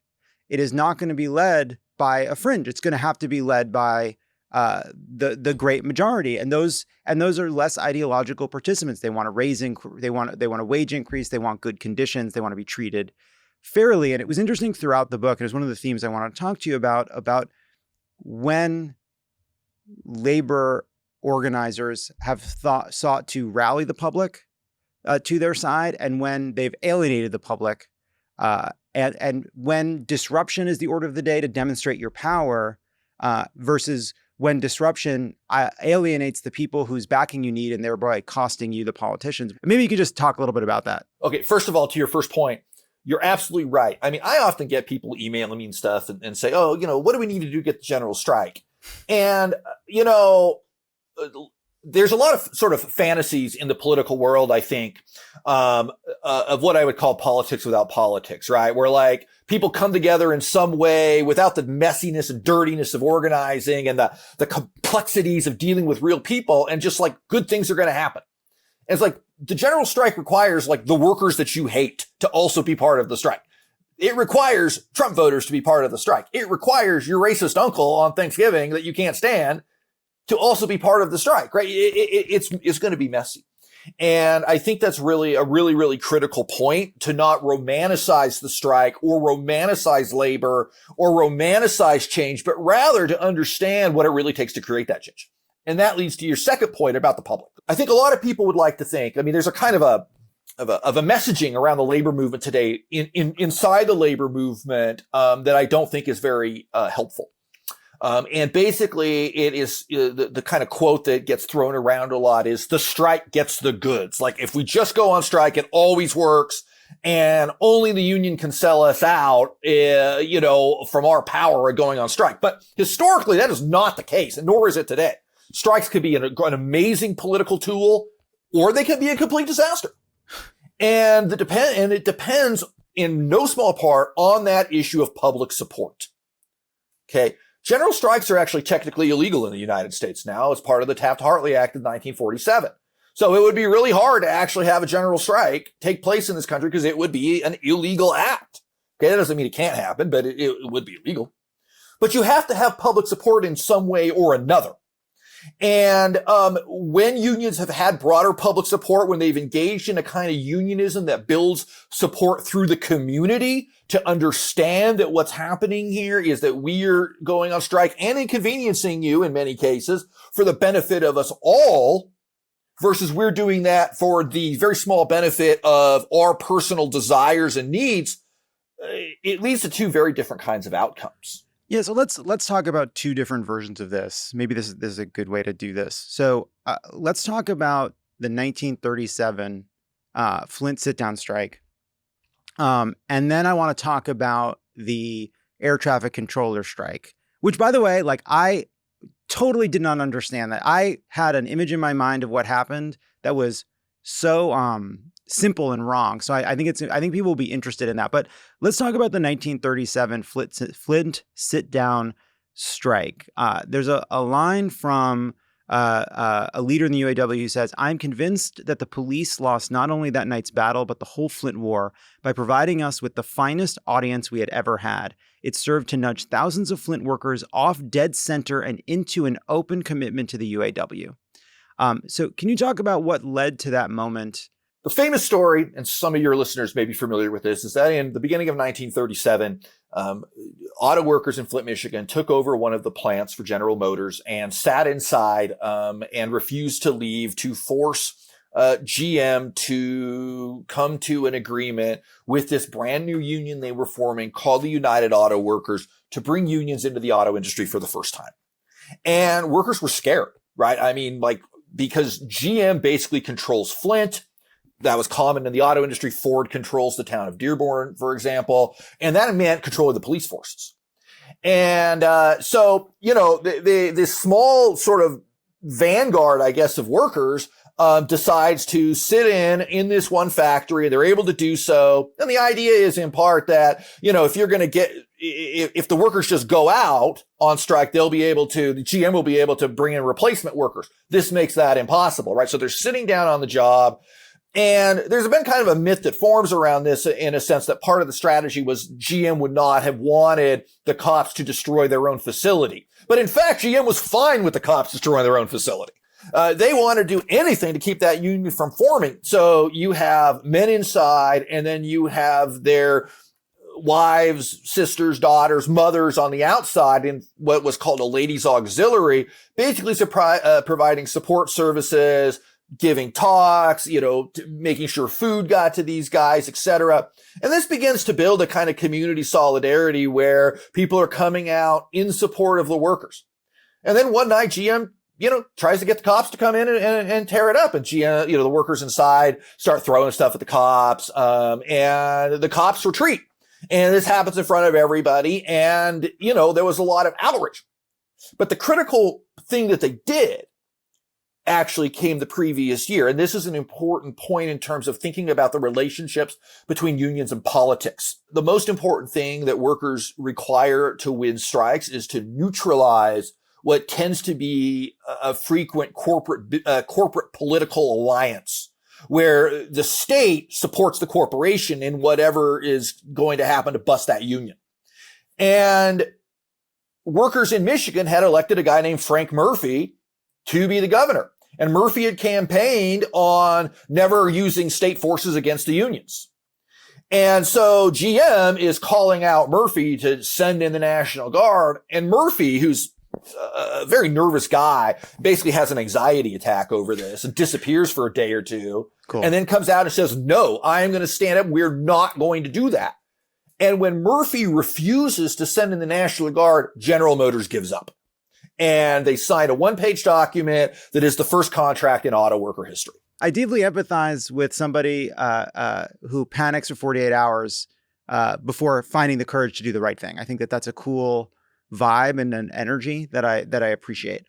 it is not going to be led by a fringe. It's going to have to be led by the great majority, and those are less ideological participants. They want a they want a wage increase. They want good conditions. They want to be treated fairly. And it was interesting throughout the book, and it was one of the themes I wanted to talk to you about when labor organizers have sought to rally the public to their side, and when they've alienated the public. And when disruption is the order of the day to demonstrate your power, versus when disruption alienates the people whose backing you need and thereby costing you the politicians. Maybe you could just talk a little bit about that. Okay, first of all, to your first point, you're absolutely right. I mean, I often get people emailing me and stuff and say, oh, what do we need to do to get the general strike? And, there's a lot of sort of fantasies in the political world, I think, of what I would call politics without politics, right? Where like people come together in some way without the messiness and dirtiness of organizing and the complexities of dealing with real people, and just like good things are going to happen. And it's like the general strike requires like the workers that you hate to also be part of the strike. It requires Trump voters to be part of the strike. It requires your racist uncle on Thanksgiving that you can't stand to also be part of the strike, right? It's going to be messy. And I think that's really a really, really critical point, to not romanticize the strike or romanticize labor or romanticize change, but rather to understand what it really takes to create that change. And that leads to your second point about the public. I think a lot of people would like to think, I mean, there's a kind of a messaging around the labor movement today inside the labor movement, that I don't think is very, helpful. And basically it is the kind of quote that gets thrown around a lot is the strike gets the goods. Like if we just go on strike, it always works, and only the union can sell us out, from our power of going on strike. But historically, that is not the case, and nor is it today. Strikes could be an amazing political tool, or they could be a complete disaster. And it depends in no small part on that issue of public support. Okay. General strikes are actually technically illegal in the United States now as part of the Taft-Hartley Act of 1947. So it would be really hard to actually have a general strike take place in this country because it would be an illegal act. Okay. That doesn't mean it can't happen, but it would be illegal. But you have to have public support in some way or another. And when unions have had broader public support, when they've engaged in a kind of unionism that builds support through the community to understand that what's happening here is that we're going on strike and inconveniencing you in many cases for the benefit of us all, versus we're doing that for the very small benefit of our personal desires and needs, it leads to two very different kinds of outcomes. Yeah, so let's talk about two different versions of this. Maybe this is a good way to do this. So let's talk about the 1937 Flint sit-down strike. And then I want to talk about the air traffic controller strike, which, by the way, like I totally did not understand that. I had an image in my mind of what happened that was so simple and wrong. So I think people will be interested in that. But let's talk about the 1937 Flint sit-down strike. There's a line from a leader in the UAW who says, "I'm convinced that the police lost not only that night's battle, but the whole Flint War by providing us with the finest audience we had ever had. It served to nudge thousands of Flint workers off dead center and into an open commitment to the UAW." So can you talk about what led to that moment? The famous story, and some of your listeners may be familiar with this, is that in the beginning of 1937, auto workers in Flint, Michigan took over one of the plants for General Motors and sat inside and refused to leave to force GM to come to an agreement with this brand new union they were forming called the United Auto Workers to bring unions into the auto industry for the first time. And workers were scared, right? I mean, like, because GM basically controls Flint. That was common in the auto industry. Ford controls the town of Dearborn, for example, and that meant control of the police forces. And so, this small sort of vanguard, I guess, of workers decides to sit in this one factory. They're able to do so. And the idea is in part that, if the workers just go out on strike, the GM will be able to bring in replacement workers. This makes that impossible, right? So they're sitting down on the job. And there's been kind of a myth that forms around this in a sense that part of the strategy was GM would not have wanted the cops to destroy their own facility. But in fact, GM was fine with the cops destroying their own facility. They wanted to do anything to keep that union from forming. So you have men inside, and then you have their wives, sisters, daughters, mothers on the outside in what was called a ladies' auxiliary, basically providing support services, giving talks, making sure food got to these guys, etc. And this begins to build a kind of community solidarity where people are coming out in support of the workers. And then one night GM, tries to get the cops to come in and tear it up. And GM, the workers inside start throwing stuff at the cops. And the cops retreat. And this happens in front of everybody. And, there was a lot of outrage. But the critical thing that they did actually came the previous year. And this is an important point in terms of thinking about the relationships between unions and politics. The most important thing that workers require to win strikes is to neutralize what tends to be a frequent corporate political alliance, where the state supports the corporation in whatever is going to happen to bust that union. And workers in Michigan had elected a guy named Frank Murphy to be the governor. And Murphy had campaigned on never using state forces against the unions. And so GM is calling out Murphy to send in the National Guard. And Murphy, who's a very nervous guy, basically has an anxiety attack over this and disappears for a day or two. Cool. And then comes out and says, no, I am going to stand up. We're not going to do that. And when Murphy refuses to send in the National Guard, General Motors gives up. And they sign a one-page document that is the first contract in auto worker history. I deeply empathize with somebody who panics for 48 hours before finding the courage to do the right thing. I think that that's a cool vibe and an energy that I appreciate.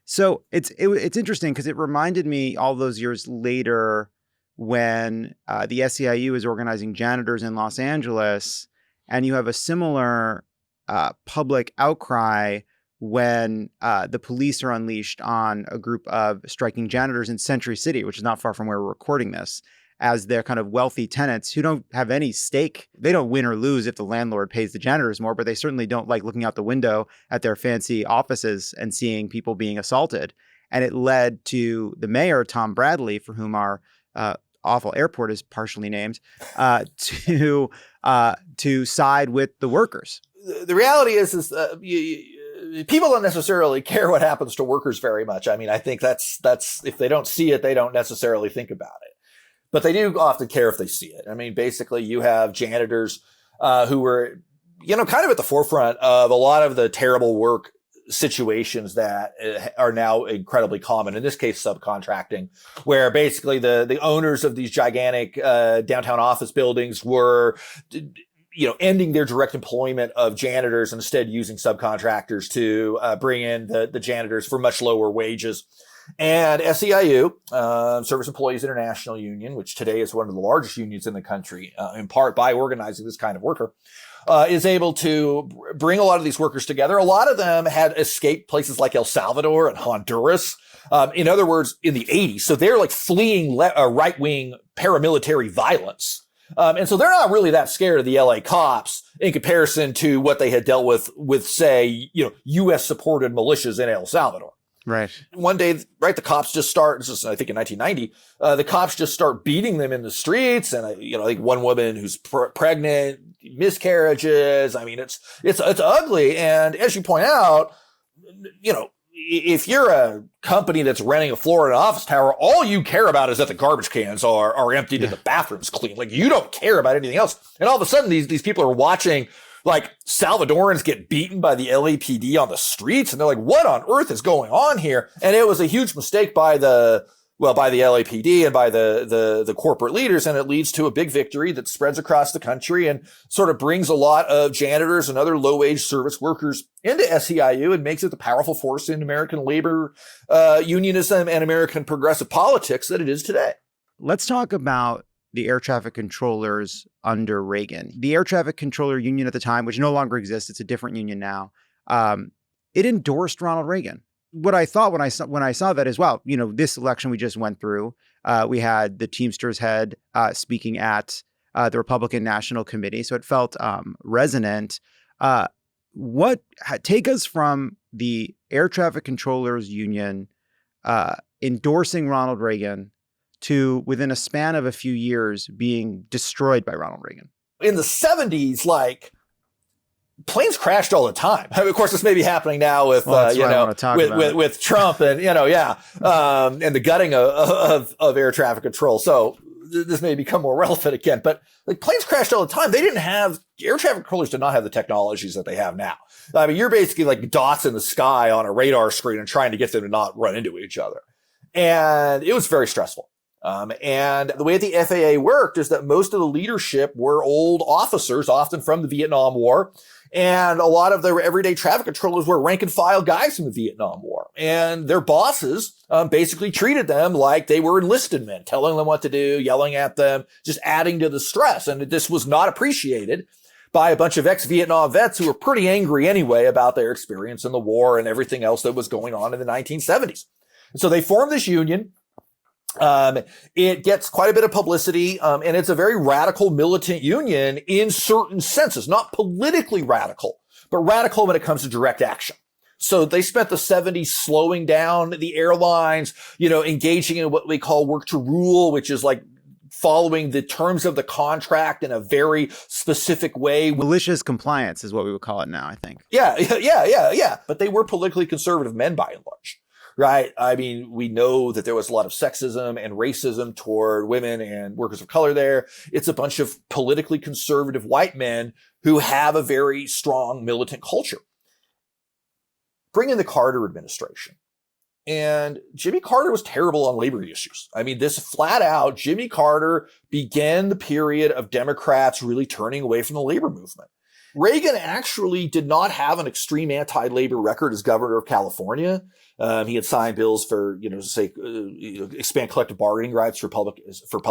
So it's interesting because it reminded me all those years later when the SEIU is organizing janitors in Los Angeles, and you have a similar public outcry when the police are unleashed on a group of striking janitors in Century City, which is not far from where we're recording this, as their kind of wealthy tenants who don't have any stake. They don't win or lose if the landlord pays the janitors more, but they certainly don't like looking out the window at their fancy offices and seeing people being assaulted. And it led to the mayor, Tom Bradley, for whom our awful airport is partially named, to side with the workers. The reality is people don't necessarily care what happens to workers very much. I mean, I think that's if they don't see it, they don't necessarily think about it. But they do often care if they see it. I mean, basically, you have janitors who were, kind of at the forefront of a lot of the terrible work situations that are now incredibly common. In this case, subcontracting, where basically the owners of these gigantic downtown office buildings were ending their direct employment of janitors and instead using subcontractors to bring in the janitors for much lower wages. And SEIU, Service Employees International Union, which today is one of the largest unions in the country, in part by organizing this kind of worker, is able to bring a lot of these workers together. A lot of them had escaped places like El Salvador and Honduras. In other words, in the 80s. So they're like fleeing right-wing paramilitary violence. And so they're not really that scared of the LA cops in comparison to what they had dealt with say, U.S. supported militias in El Salvador. Right. One day, right, the cops just start, this is, I think in 1990, the cops just start beating them in the streets. And, I think one woman who's pregnant, miscarriages. I mean, it's ugly. And as you point out, if you're a company that's renting a floor in an office tower, all you care about is that the garbage cans are emptied and the bathroom's clean. Like, you don't care about anything else. And all of a sudden, these people are watching like Salvadorans get beaten by the LAPD on the streets. And they're like, what on earth is going on here? And it was a huge mistake by the LAPD and by the corporate leaders. And it leads to a big victory that spreads across the country and sort of brings a lot of janitors and other low wage service workers into SEIU and makes it the powerful force in American labor unionism and American progressive politics that it is today. Let's talk about the air traffic controllers under Reagan. The air traffic controller union at the time, which no longer exists, it's a different union now, it endorsed Ronald Reagan. What I thought when I saw that as well, this election we just went through, we had the Teamsters head speaking at the Republican National Committee, so it felt resonant. Take us from the air traffic controllers union endorsing Ronald Reagan to within a span of a few years being destroyed by Ronald Reagan. In the 70s, planes crashed all the time. I mean, of course, this may be happening now with, with Trump and, and the gutting of air traffic control. So this may become more relevant again, but like planes crashed all the time. Air traffic controllers did not have the technologies that they have now. I mean, you're basically like dots in the sky on a radar screen and trying to get them to not run into each other. And it was very stressful. And the way the FAA worked is that most of the leadership were old officers, often from the Vietnam War. And a lot of their everyday traffic controllers were rank and file guys from the Vietnam War. And their bosses basically treated them like they were enlisted men, telling them what to do, yelling at them, just adding to the stress. And this was not appreciated by a bunch of ex-Vietnam vets who were pretty angry anyway about their experience in the war and everything else that was going on in the 1970s. And so they formed this union. It gets quite a bit of publicity, and it's a very radical militant union in certain senses, not politically radical, but radical when it comes to direct action. So they spent the 70s slowing down the airlines, engaging in what we call work to rule, which is like following the terms of the contract in a very specific way. Malicious compliance is what we would call it now, I think. Yeah. But they were politically conservative men by and large. Right. I mean, we know that there was a lot of sexism and racism toward women and workers of color there. It's a bunch of politically conservative white men who have a very strong militant culture. Bring in the Carter administration. And Jimmy Carter was terrible on labor issues. I mean, this flat out, Jimmy Carter began the period of Democrats really turning away from the labor movement. Reagan actually did not have an extreme anti-labor record as governor of California. He had signed bills for, expand collective bargaining rights for public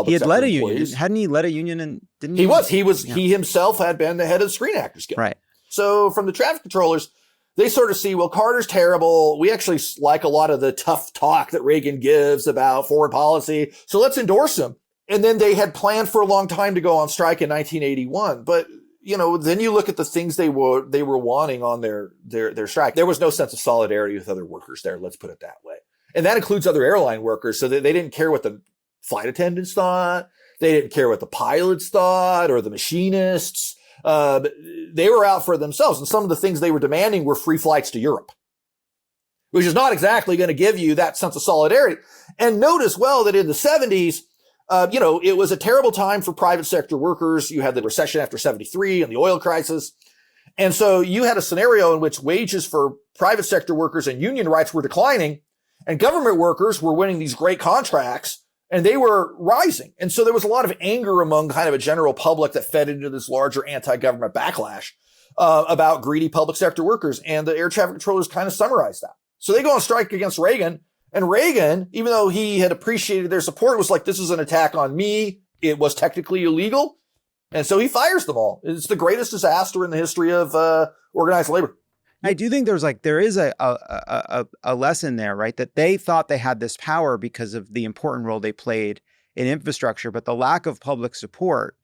He had led a employees. union. Hadn't he led a union? And didn't he? He himself had been the head of the Screen Actors Guild. Right. So from the traffic controllers, they sort of see, well, Carter's terrible. We actually like a lot of the tough talk that Reagan gives about foreign policy. So let's endorse him. And then they had planned for a long time to go on strike in 1981. But then you look at the things they were wanting on their strike. There was no sense of solidarity with other workers there. Let's put it that way. And that includes other airline workers. So they didn't care what the flight attendants thought. They didn't care what the pilots thought or the machinists. They were out for themselves. And some of the things they were demanding were free flights to Europe, which is not exactly going to give you that sense of solidarity. And note as well that in the 70s, it was a terrible time for private sector workers. You had the recession after 73 and the oil crisis. And so you had a scenario in which wages for private sector workers and union rights were declining, and government workers were winning these great contracts and they were rising. And so there was a lot of anger among kind of a general public that fed into this larger anti-government backlash about greedy public sector workers. And the air traffic controllers kind of summarized that. So they go on strike against Reagan. And Reagan, even though he had appreciated their support, was like, this is an attack on me. It was technically illegal. And so he fires them all. It's the greatest disaster in the history of organized labor. I do think there is a lesson there, right? That they thought they had this power because of the important role they played in infrastructure, but the lack of public support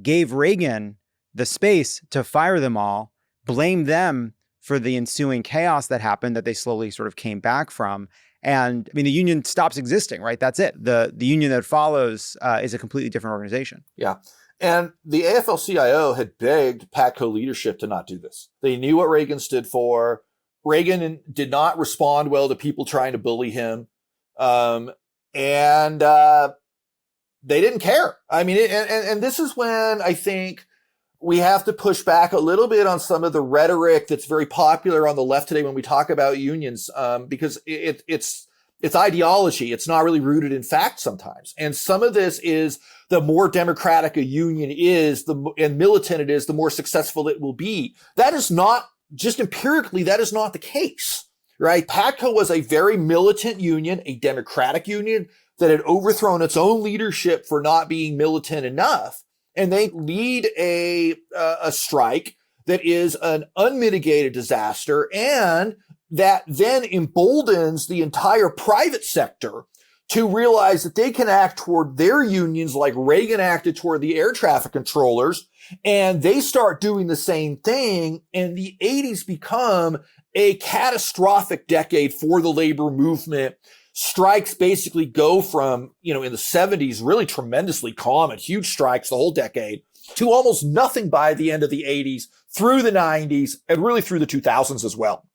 gave Reagan the space to fire them all, blame them for the ensuing chaos that happened that they slowly sort of came back from. And I mean, the union stops existing, right? That's it. The union that follows is a completely different organization. Yeah. And the AFL-CIO had begged PATCO leadership to not do this. They knew what Reagan stood for. Reagan did not respond well to people trying to bully him. And they didn't care. I mean, and this is when I think we have to push back a little bit on some of the rhetoric that's very popular on the left today when we talk about unions, because it's ideology. It's not really rooted in fact sometimes. And some of this is the more democratic a union is, and militant it is, the more successful it will be. That is not, just empirically, that is not the case, right? PATCO was a very militant union, a democratic union that had overthrown its own leadership for not being militant enough. And they lead a strike that is an unmitigated disaster, and that then emboldens the entire private sector to realize that they can act toward their unions like Reagan acted toward the air traffic controllers, and they start doing the same thing. And the 80s become a catastrophic decade for the labor movement. Strikes basically go from, in the 70s, really tremendously calm and huge strikes the whole decade, to almost nothing by the end of the 80s, through the 90s, and really through the 2000s as well.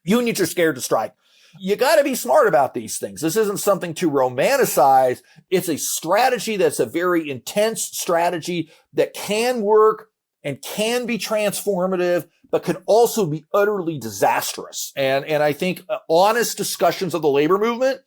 Unions are scared to strike. you got to be smart about these things. This isn't something to romanticize. It's a strategy that's a very intense strategy that can work and can be transformative, but can also be utterly disastrous. And I think honest discussions of the labor movement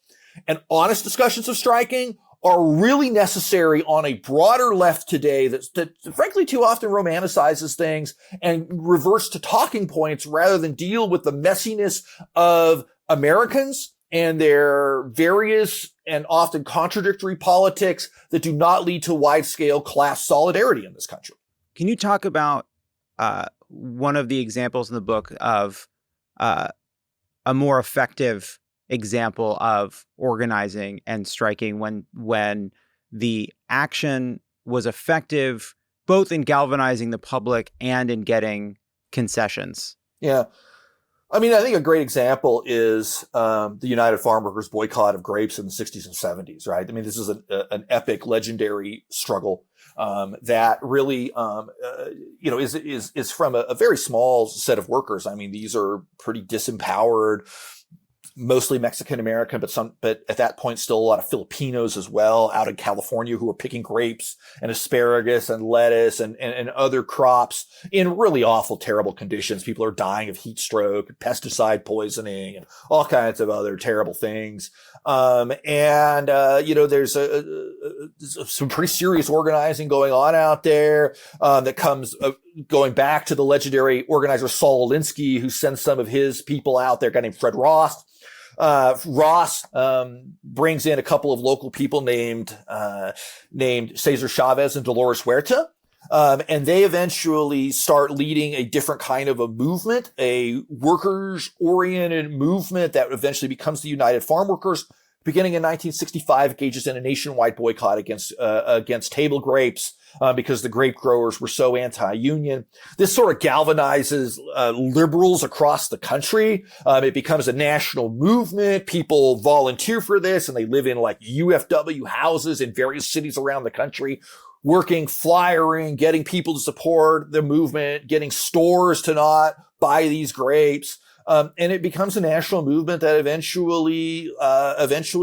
and honest discussions of striking are really necessary on a broader left today that frankly too often romanticizes things and reverts to talking points rather than deal with the messiness of Americans and their various and often contradictory politics that do not lead to wide-scale class solidarity in this country. Can you talk about one of the examples in the book of a more effective example of organizing and striking when the action was effective both in galvanizing the public and in getting concessions? Yeah. I mean, I think a great example is the United Farm Workers boycott of grapes in the 60s and 70s, right? I mean, this is an epic, legendary struggle that really, is from a very small set of workers. I mean, these are pretty disempowered, mostly Mexican American, but at that point still a lot of Filipinos as well out in California who were picking grapes and asparagus and lettuce and other crops in really awful, terrible conditions. People are dying of heat stroke, pesticide poisoning, and all kinds of other terrible things. There's some pretty serious organizing going on out there, that comes, going back to the legendary organizer Saul Alinsky, who sends some of his people out there, a guy named Fred Ross. Ross brings in a couple of local people named Cesar Chavez and Dolores Huerta. And they eventually start leading a different kind of a movement, a workers-oriented movement that eventually becomes the United Farm Workers. Beginning in 1965, engages in a nationwide boycott against table grapes, because the grape growers were so anti-union. This sort of galvanizes liberals across the country. It becomes a national movement. People volunteer for this, and they live in like UFW houses in various cities around the country, working, flyering, getting people to support the movement, getting stores to not buy these grapes. And it becomes a national movement that eventually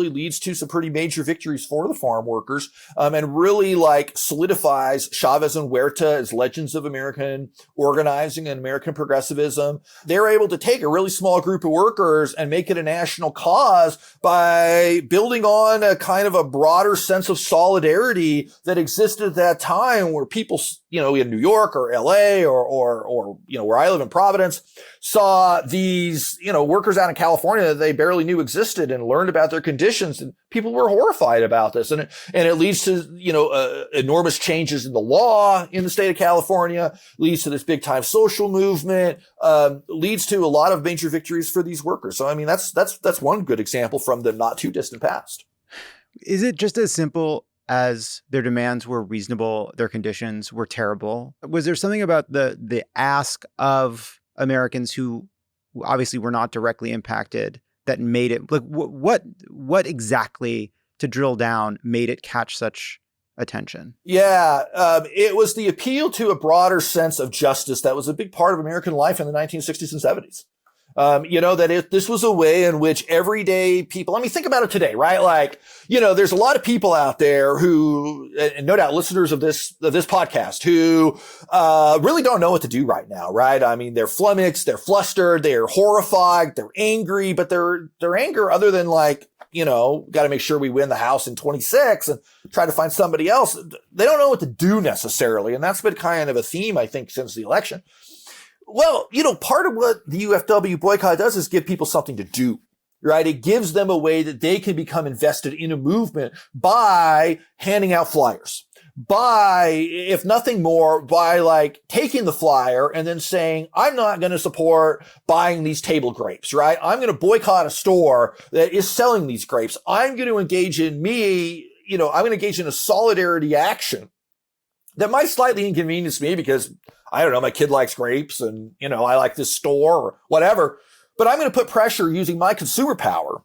leads to some pretty major victories for the farm workers, and really like solidifies Chavez and Huerta as legends of American organizing and American progressivism. They're able to take a really small group of workers and make it a national cause by building on a kind of a broader sense of solidarity that existed at that time, where people, in New York or LA or where I live in Providence, saw these, workers out in California that they barely knew existed and learned about their conditions, and people were horrified about this. And it leads to, enormous changes in the law in the state of California, leads to this big time social movement, leads to a lot of major victories for these workers. So, I mean, that's one good example from the not too distant past. Is it just as simple as their demands were reasonable, their conditions were terrible? Was there something about the ask of Americans who obviously were not directly impacted that made it, like, what exactly, to drill down, made it catch such attention? Yeah, it was the appeal to a broader sense of justice that was a big part of American life in the 1960s and 70s. This was a way in which everyday people, I mean, think about it today, right? Like, there's a lot of people out there who, and no doubt listeners of this podcast, who, really don't know what to do right now, right? I mean, they're flummoxed, they're flustered, they're horrified, they're angry, but their anger, other than like, got to make sure we win the House in 26 and try to find somebody else, they don't know what to do necessarily. And that's been kind of a theme, I think, since the election. Well, part of what the UFW boycott does is give people something to do, right? It gives them a way that they can become invested in a movement by handing out flyers, by, if nothing more, by like taking the flyer and then saying, I'm not going to support buying these table grapes, right? I'm going to boycott a store that is selling these grapes. I'm going to engage in I'm going to engage in a solidarity action that might slightly inconvenience me because, I don't know, my kid likes grapes and, I like this store or whatever, but I'm going to put pressure using my consumer power,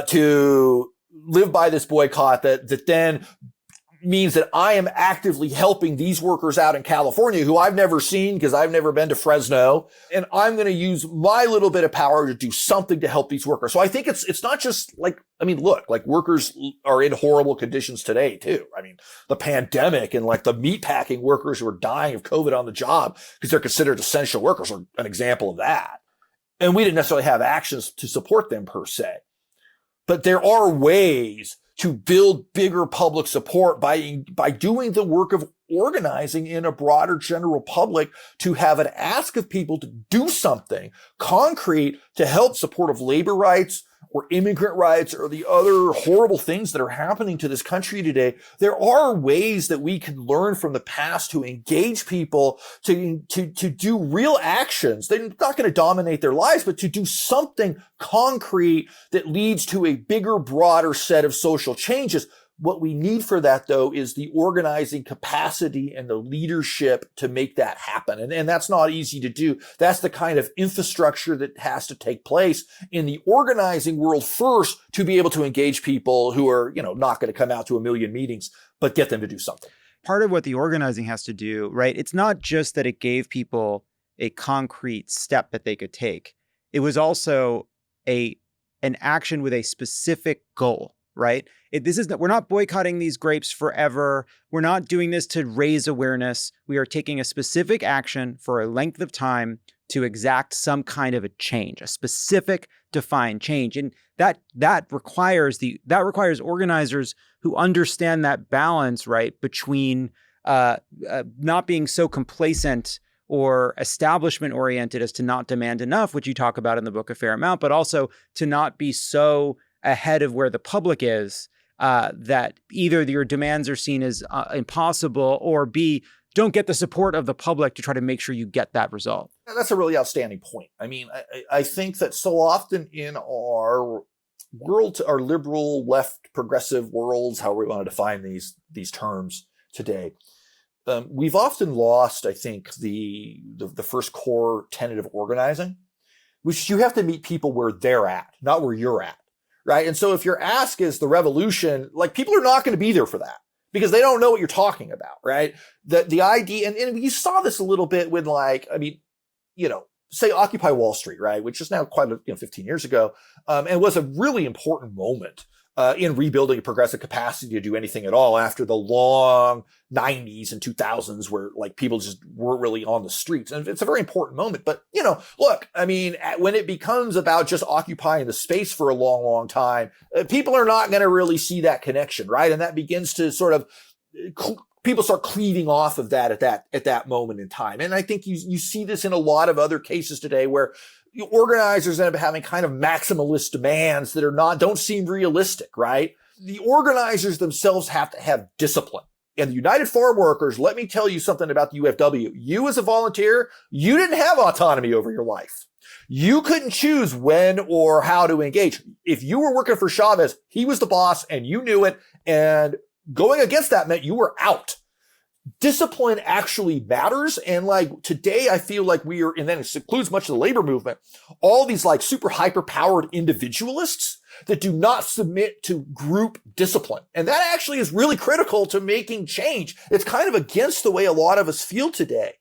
to live by this boycott that then means that I am actively helping these workers out in California who I've never seen because I've never been to Fresno. And I'm going to use my little bit of power to do something to help these workers. So I think it's not just like, I mean, look, like workers are in horrible conditions today too. I mean, the pandemic and like the meatpacking workers who are dying of COVID on the job because they're considered essential workers are an example of that. And we didn't necessarily have actions to support them per se. But there are ways to build bigger public support by doing the work of organizing in a broader general public to have an ask of people to do something concrete to help support of labor rights or immigrant rights or the other horrible things that are happening to this country today. There are ways that we can learn from the past to engage people to do real actions. They're not going to dominate their lives, but to do something concrete that leads to a bigger, broader set of social changes. What we need for that, though, is the organizing capacity and the leadership to make that happen. And that's not easy to do. That's the kind of infrastructure that has to take place in the organizing world first to be able to engage people who are, not going to come out to a million meetings, but get them to do something. Part of what the organizing has to do, right? It's not just that it gave people a concrete step that they could take. It was also an action with a specific goal, right? We're not boycotting these grapes forever. We're not doing this to raise awareness. We are taking a specific action for a length of time to exact some kind of a change, a specific defined change. And that requires organizers who understand that balance, right, between not being so complacent or establishment oriented as to not demand enough, which you talk about in the book a fair amount, but also to not be so ahead of where the public is that either your demands are seen as impossible or B, don't get the support of the public to try to make sure you get that result. That's a really outstanding point. I mean, I think that so often in our world, our liberal, left, progressive worlds, however we want to define these terms today, we've often lost, I think, the first core tenet of organizing, which you have to meet people where they're at, not where you're at. Right. And so if your ask is the revolution, like people are not going to be there for that because they don't know what you're talking about. Right. The idea, and you saw this a little bit when say Occupy Wall Street, right, which is now quite 15 years ago, and was a really important moment in rebuilding a progressive capacity to do anything at all after the long 90s and 2000s where like people just weren't really on the streets. And it's a very important moment. But, look, I mean, when it becomes about just occupying the space for a long, long time, people are not going to really see that connection, right? And that begins to sort of people start cleaving off of that at that moment in time. And I think you see this in a lot of other cases today where organizers end up having kind of maximalist demands that don't seem realistic, right? The organizers themselves have to have discipline. And the United Farm Workers, let me tell you something about the UFW. You as a volunteer, you didn't have autonomy over your life. You couldn't choose when or how to engage. If you were working for Chavez, he was the boss and you knew it. And going against that meant you were out. Discipline actually matters. And like today, I feel like and then it includes much of the labor movement, all these like super hyper powered individualists that do not submit to group discipline. And that actually is really critical to making change. It's kind of against the way a lot of us feel today,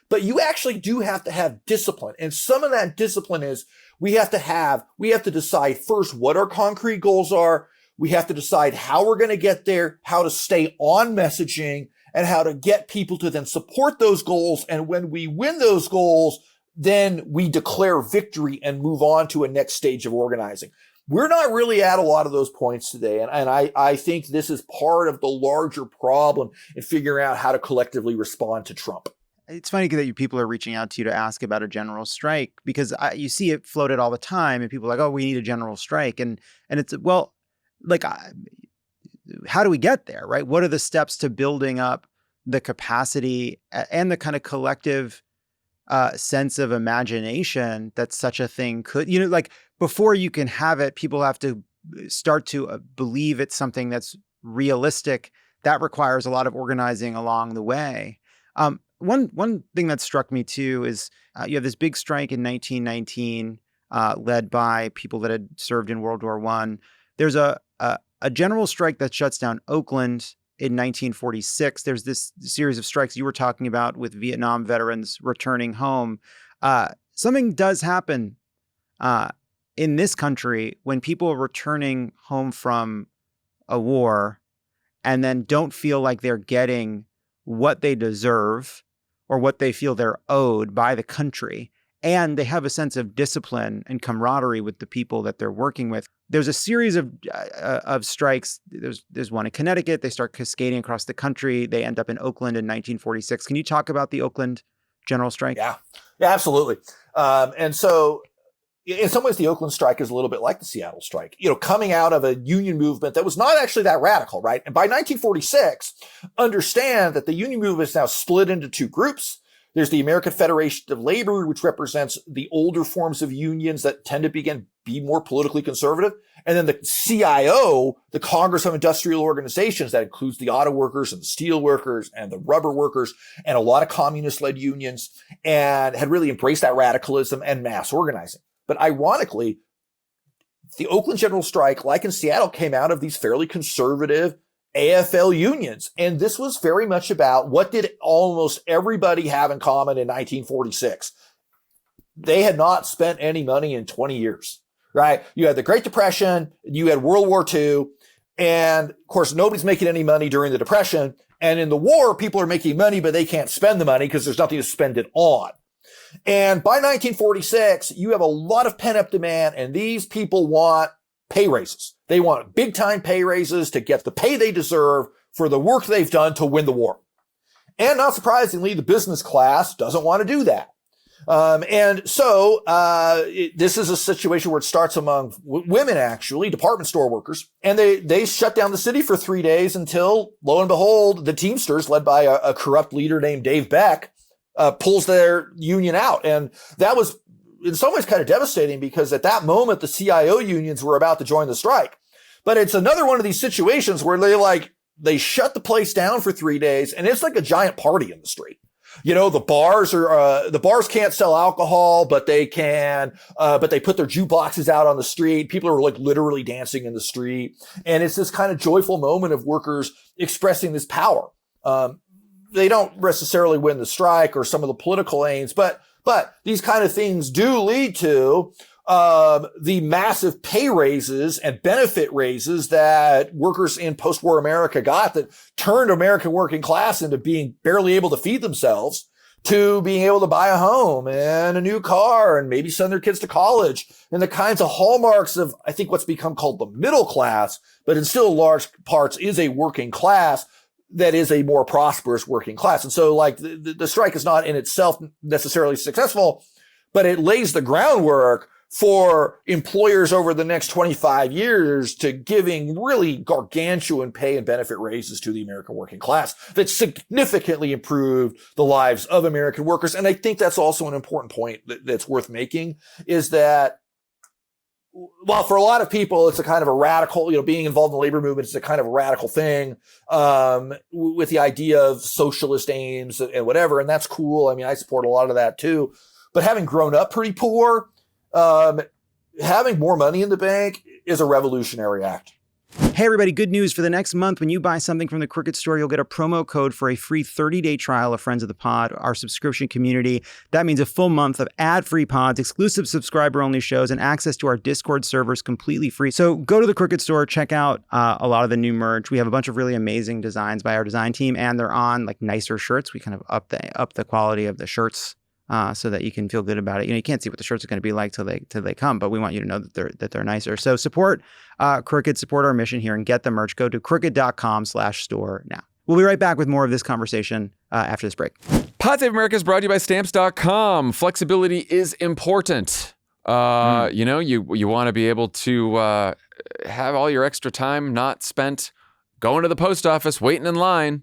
but you actually do have to have discipline. And some of that discipline is we have to decide first what our concrete goals are. We have to decide how we're going to get there, how to stay on messaging, and how to get people to then support those goals. And when we win those goals, then we declare victory and move on to a next stage of organizing. We're not really at a lot of those points today. And I think this is part of the larger problem in figuring out how to collectively respond to Trump. It's funny that people are reaching out to you to ask about a general strike because you see it floated all the time and people are like, oh, we need a general strike. And it's, well, like, how do we get there, right? What are the steps to building up the capacity and the kind of collective sense of imagination that such a thing could, like before you can have it, people have to start to believe it's something that's realistic. That requires a lot of organizing along the way. One thing that struck me too is you have this big strike in 1919 led by people that had served in World War I. There's a general strike that shuts down Oakland in 1946. There's this series of strikes you were talking about with Vietnam veterans returning home. Something does happen in this country when people are returning home from a war and then don't feel like they're getting what they deserve or what they feel they're owed by the country. And they have a sense of discipline and camaraderie with the people that they're working with. There's a series of strikes. There's one in Connecticut. They start cascading across the country. They end up in Oakland in 1946. Can you talk about the Oakland general strike? Yeah, absolutely. And so in some ways, the Oakland strike is a little bit like the Seattle strike, coming out of a union movement that was not actually that radical, right? And by 1946, understand that the union movement is now split into two groups. There's the American Federation of Labor, which represents the older forms of unions that tend to be more politically conservative. And then the CIO, the Congress of Industrial Organizations, that includes the auto workers and the steel workers and the rubber workers and a lot of communist-led unions, and had really embraced that radicalism and mass organizing. But ironically, the Oakland General Strike, like in Seattle, came out of these fairly conservative AFL unions. And this was very much about what did almost everybody have in common in 1946. They had not spent any money in 20 years, right? You had the Great Depression, you had World War II, and of course, nobody's making any money during the Depression. And in the war, people are making money, but they can't spend the money because there's nothing to spend it on. And by 1946, you have a lot of pent-up demand, and these people want pay raises. They want big-time pay raises to get the pay they deserve for the work they've done to win the war. And not surprisingly, the business class doesn't want to do that. And so this is a situation where it starts among women, actually, department store workers. And they shut down the city for 3 days until, lo and behold, the Teamsters, led by a corrupt leader named Dave Beck, pulls their union out. And that was in some ways kind of devastating because at that moment, the CIO unions were about to join the strike. But it's another one of these situations where they shut the place down for 3 days and it's like a giant party in the street. The bars can't sell alcohol, but they put their jukeboxes out on the street. People are literally dancing in the street. And it's this kind of joyful moment of workers expressing this power. They don't necessarily win the strike or some of the political aims, but these kind of things do lead to the massive pay raises and benefit raises that workers in post-war America got that turned American working class into being barely able to feed themselves to being able to buy a home and a new car and maybe send their kids to college and the kinds of hallmarks of, I think, what's become called the middle class, but in still large parts is a working class that is a more prosperous working class. And so the strike is not in itself necessarily successful, but it lays the groundwork for employers over the next 25 years to giving really gargantuan pay and benefit raises to the American working class that significantly improved the lives of American workers. And I think that's also an important point that's worth making is that while for a lot of people, it's a kind of a radical, being involved in the labor movement is a kind of a radical thing, with the idea of socialist aims and whatever. And that's cool. I mean, I support a lot of that too, but having grown up pretty poor, having more money in the bank is a revolutionary act. Hey, everybody, good news. For the next month, when you buy something from the Crooked Store, you'll get a promo code for a free 30-day trial of Friends of the Pod, our subscription community. That means a full month of ad-free pods, exclusive subscriber-only shows, and access to our Discord servers completely free. So go to the Crooked Store, check out a lot of the new merch. We have a bunch of really amazing designs by our design team, and they're on nicer shirts. We kind of up the quality of the shirts so that you can feel good about it. You can't see what the shirts are going to be like till they come, but we want you to know that they're nicer. So support Crooked, support our mission here, and get the merch. Go to crooked.com/store now. We'll be right back with more of this conversation after this break. Pod Save America is brought to you by Stamps.com. Flexibility is important. You want to be able to have all your extra time not spent going to the post office, waiting in line,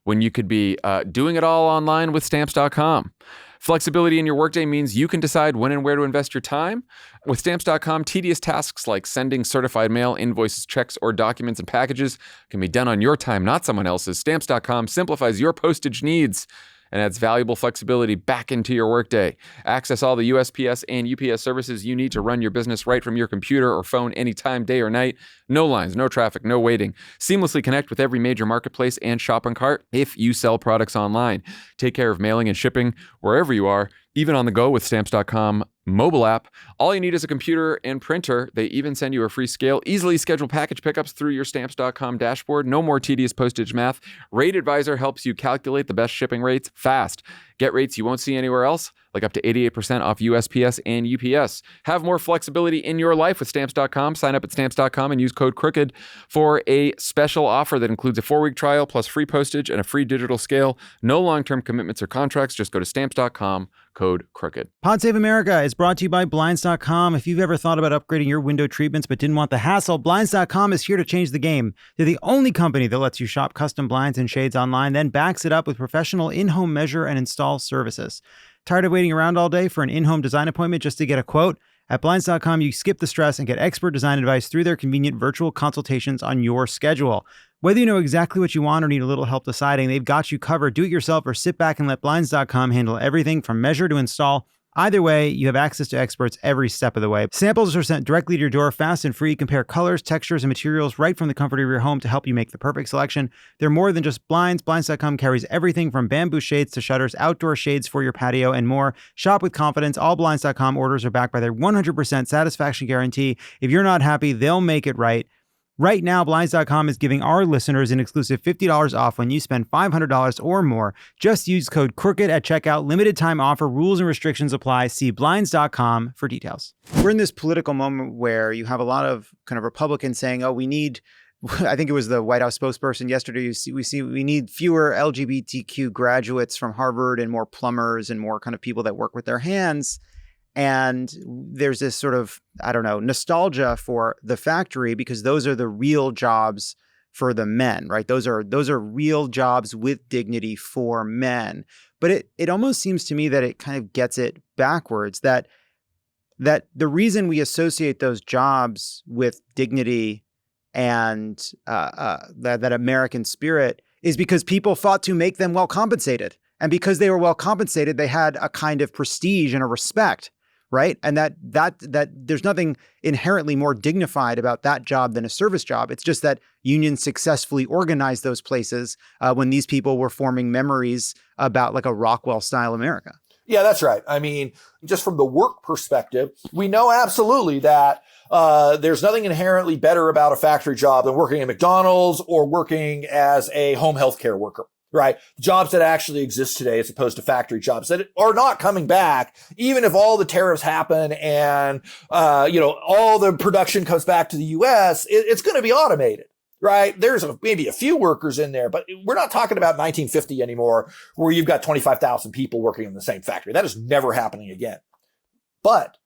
when you could be doing it all online with Stamps.com. Flexibility in your workday means you can decide when and where to invest your time. With Stamps.com, tedious tasks like sending certified mail, invoices, checks, or documents and packages can be done on your time, not someone else's. Stamps.com simplifies your postage needs and adds valuable flexibility back into your workday. Access all the USPS and UPS services you need to run your business right from your computer or phone anytime, day or night. No lines, no traffic, no waiting. Seamlessly connect with every major marketplace and shopping cart if you sell products online. Take care of mailing and shipping wherever you are, even on the go with Stamps.com mobile app. All you need is a computer and printer. They even send you a free scale. Easily schedule package pickups through your Stamps.com dashboard. No more tedious postage math. Rate Advisor helps you calculate the best shipping rates fast. Get rates you won't see anywhere else, like up to 88% off USPS and UPS. Have more flexibility in your life with Stamps.com. Sign up at Stamps.com and use code CROOKED for a special offer that includes a 4-week trial plus free postage and a free digital scale. No long-term commitments or contracts. Just go to Stamps.com, code CROOKED. Pod Save America is brought to you by Blinds.com. If you've ever thought about upgrading your window treatments but didn't want the hassle, Blinds.com is here to change the game. They're the only company that lets you shop custom blinds and shades online, then backs it up with professional in-home measure and install services. Tired of waiting around all day for an in-home design appointment just to get a quote? At Blinds.com, you skip the stress and get expert design advice through their convenient virtual consultations on your schedule. Whether you know exactly what you want or need a little help deciding, they've got you covered. Do it yourself or sit back and let Blinds.com handle everything from measure to install. Either way, you have access to experts every step of the way. Samples are sent directly to your door fast and free. Compare colors, textures, and materials right from the comfort of your home to help you make the perfect selection. They're more than just blinds. Blinds.com carries everything from bamboo shades to shutters, outdoor shades for your patio, and more. Shop with confidence. All Blinds.com orders are backed by their 100% satisfaction guarantee. If you're not happy, they'll make it right. Right now, Blinds.com is giving our listeners an exclusive $50 off when you spend $500 or more. Just use code CROOKED at checkout. Limited time offer. Rules and restrictions apply. See Blinds.com for details. We're in this political moment where you have a lot of kind of Republicans saying, oh, we need, I think it was the White House spokesperson yesterday, we need fewer LGBTQ graduates from Harvard and more plumbers and more kind of people that work with their hands. And there's this sort of, I don't know, nostalgia for the factory because those are the real jobs for the men, right? Those are real jobs with dignity for men. But it almost seems to me that it kind of gets it backwards, that the reason we associate those jobs with dignity and that American spirit is because people fought to make them well compensated. And because they were well compensated, they had a kind of prestige and a respect. Right. And that there's nothing inherently more dignified about that job than a service job. It's just that unions successfully organized those places when these people were forming memories about like a Rockwell style America. Yeah, that's right. I mean, just from the work perspective, we know absolutely that there's nothing inherently better about a factory job than working at McDonald's or working as a home health care worker. Right. Jobs that actually exist today as opposed to factory jobs that are not coming back, even if all the tariffs happen and, all the production comes back to the U.S., it's going to be automated. Right. There's maybe a few workers in there, but we're not talking about 1950 anymore where you've got 25,000 people working in the same factory. That is never happening again. But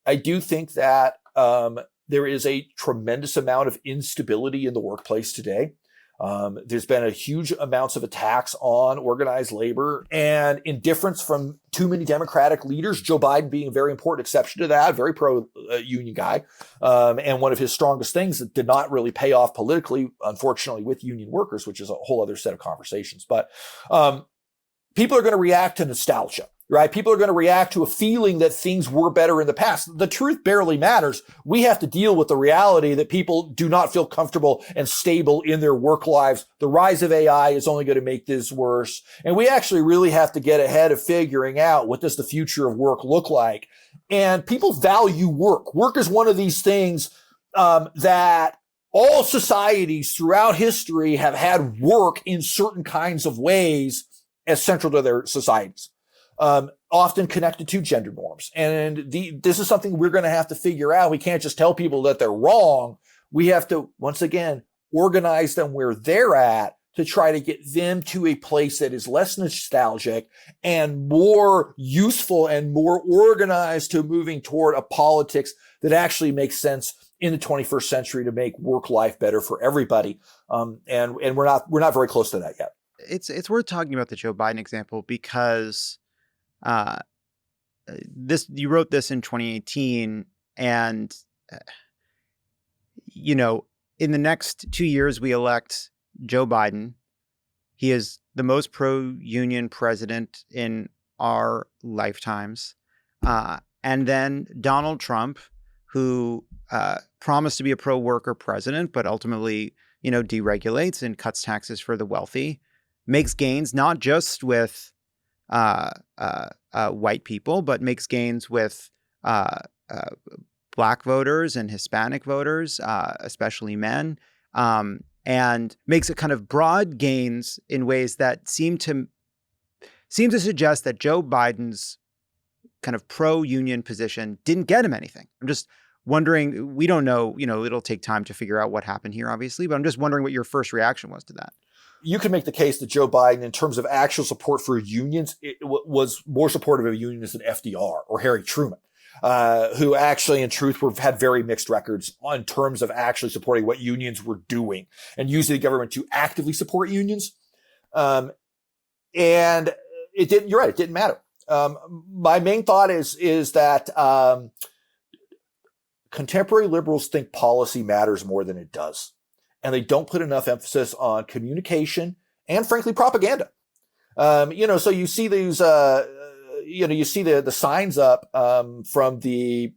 I do think that there is a tremendous amount of instability in the workplace today. There's been a huge amounts of attacks on organized labor and indifference from too many Democratic leaders, Joe Biden being a very important exception to that, very pro-union guy. And one of his strongest things that did not really pay off politically, unfortunately, with union workers, which is a whole other set of conversations. But people are going to react to nostalgia. Right? People are going to react to a feeling that things were better in the past. The truth barely matters. We have to deal with the reality that people do not feel comfortable and stable in their work lives. The rise of AI is only going to make this worse. And we actually really have to get ahead of figuring out what does the future of work look like. And people value work. Work is one of these things that all societies throughout history have had work in certain kinds of ways as central to their societies. Often connected to gender norms. And this is something we're going to have to figure out. We can't just tell people that they're wrong. We have to, once again, organize them where they're at to try to get them to a place that is less nostalgic and more useful and more organized to moving toward a politics that actually makes sense in the 21st century to make work life better for everybody. And we're not very close to that yet. It's worth talking about the Joe Biden example because you wrote this in 2018 and, in the next 2 years, we elect Joe Biden. He is the most pro-union president in our lifetimes. And then Donald Trump, who promised to be a pro-worker president, but ultimately, deregulates and cuts taxes for the wealthy, makes gains not just with white people, but makes gains with Black voters and Hispanic voters, especially men, and makes it kind of broad gains in ways that seem to suggest that Joe Biden's kind of pro-union position didn't get him anything. I'm just wondering, we don't know, it'll take time to figure out what happened here, obviously, but I'm just wondering what your first reaction was to that. You can make the case that Joe Biden, in terms of actual support for unions, was more supportive of unions than FDR or Harry Truman, who actually, in truth, had very mixed records in terms of actually supporting what unions were doing and using the government to actively support unions. And it didn't. You're right; it didn't matter. My main thought is that contemporary liberals think policy matters more than it does. And they don't put enough emphasis on communication and, frankly, propaganda. So you see these, you see the signs up from the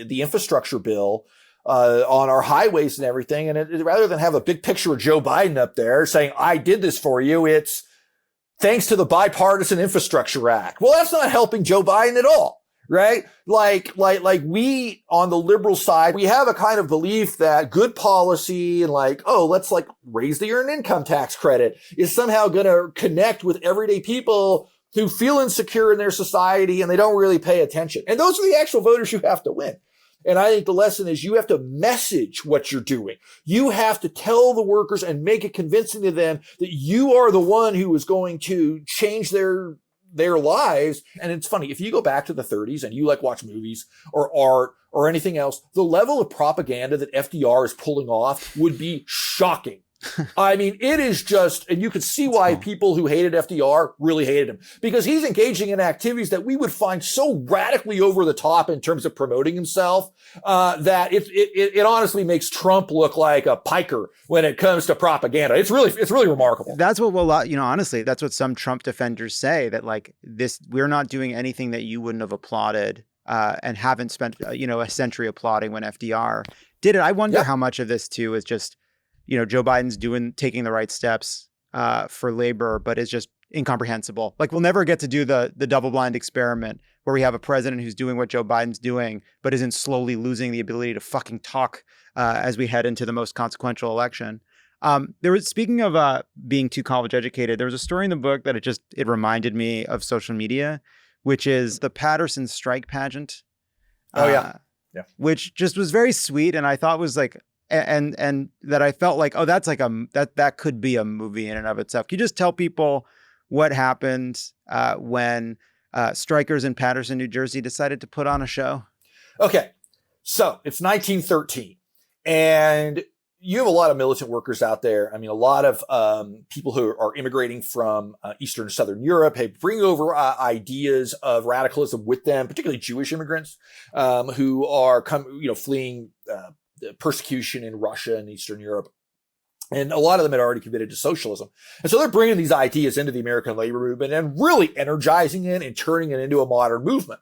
infrastructure bill on our highways and everything. And rather than have a big picture of Joe Biden up there saying, I did this for you, it's thanks to the Bipartisan Infrastructure Act. Well, that's not helping Joe Biden at all. Right? Like we on the liberal side, we have a kind of belief that good policy and let's raise the earned income tax credit is somehow going to connect with everyday people who feel insecure in their society and they don't really pay attention. And those are the actual voters you have to win. And I think the lesson is you have to message what you're doing. You have to tell the workers and make it convincing to them that you are the one who is going to change their lives. And it's funny, if you go back to the 30s and you watch movies or art or anything else, the level of propaganda that FDR is pulling off would be shocking. I mean, it is just, and you could see why people who hated FDR really hated him, because he's engaging in activities that we would find so radically over the top in terms of promoting himself, that it honestly makes Trump look like a piker when it comes to propaganda. It's really remarkable. That's what honestly, that's what some Trump defenders say, that we're not doing anything that you wouldn't have applauded, and haven't spent, a century applauding when FDR did it. I wonder how much of this too is just, Joe Biden's taking the right steps for labor, but is just incomprehensible. We'll never get to do the double-blind experiment where we have a president who's doing what Joe Biden's doing, but isn't slowly losing the ability to fucking talk as we head into the most consequential election. Speaking of being too college educated, there was a story in the book that it reminded me of social media, which is the Paterson strike pageant. Yeah. Which just was very sweet, and I thought was and that I felt that's that could be a movie in and of itself. Can you just tell people what happened when strikers in Paterson, New Jersey decided to put on a show? Okay. So it's 1913 and you have a lot of militant workers out there. I mean, a lot of people who are immigrating from Eastern and Southern Europe, bring over ideas of radicalism with them, particularly Jewish immigrants who are fleeing persecution in Russia and Eastern Europe. And a lot of them had already committed to socialism. And so they're bringing these ideas into the American labor movement and really energizing it and turning it into a modern movement.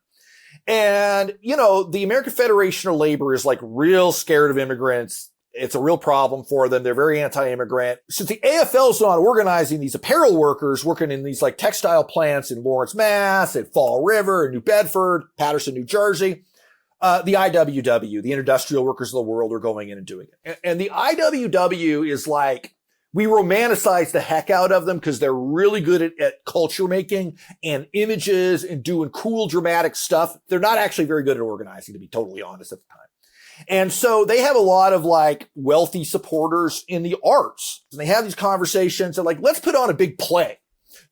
And, the American Federation of Labor is real scared of immigrants. It's a real problem for them. They're very anti-immigrant. Since the AFL is not organizing these apparel workers working in these textile plants in Lawrence, Mass, at Fall River, in New Bedford, Paterson, New Jersey, the IWW, the Industrial Workers of the World, are going in and doing it. And the IWW is we romanticize the heck out of them because they're really good at culture making and images and doing cool, dramatic stuff. They're not actually very good at organizing, to be totally honest, at the time. And so they have a lot of wealthy supporters in the arts. And they have these conversations and let's put on a big play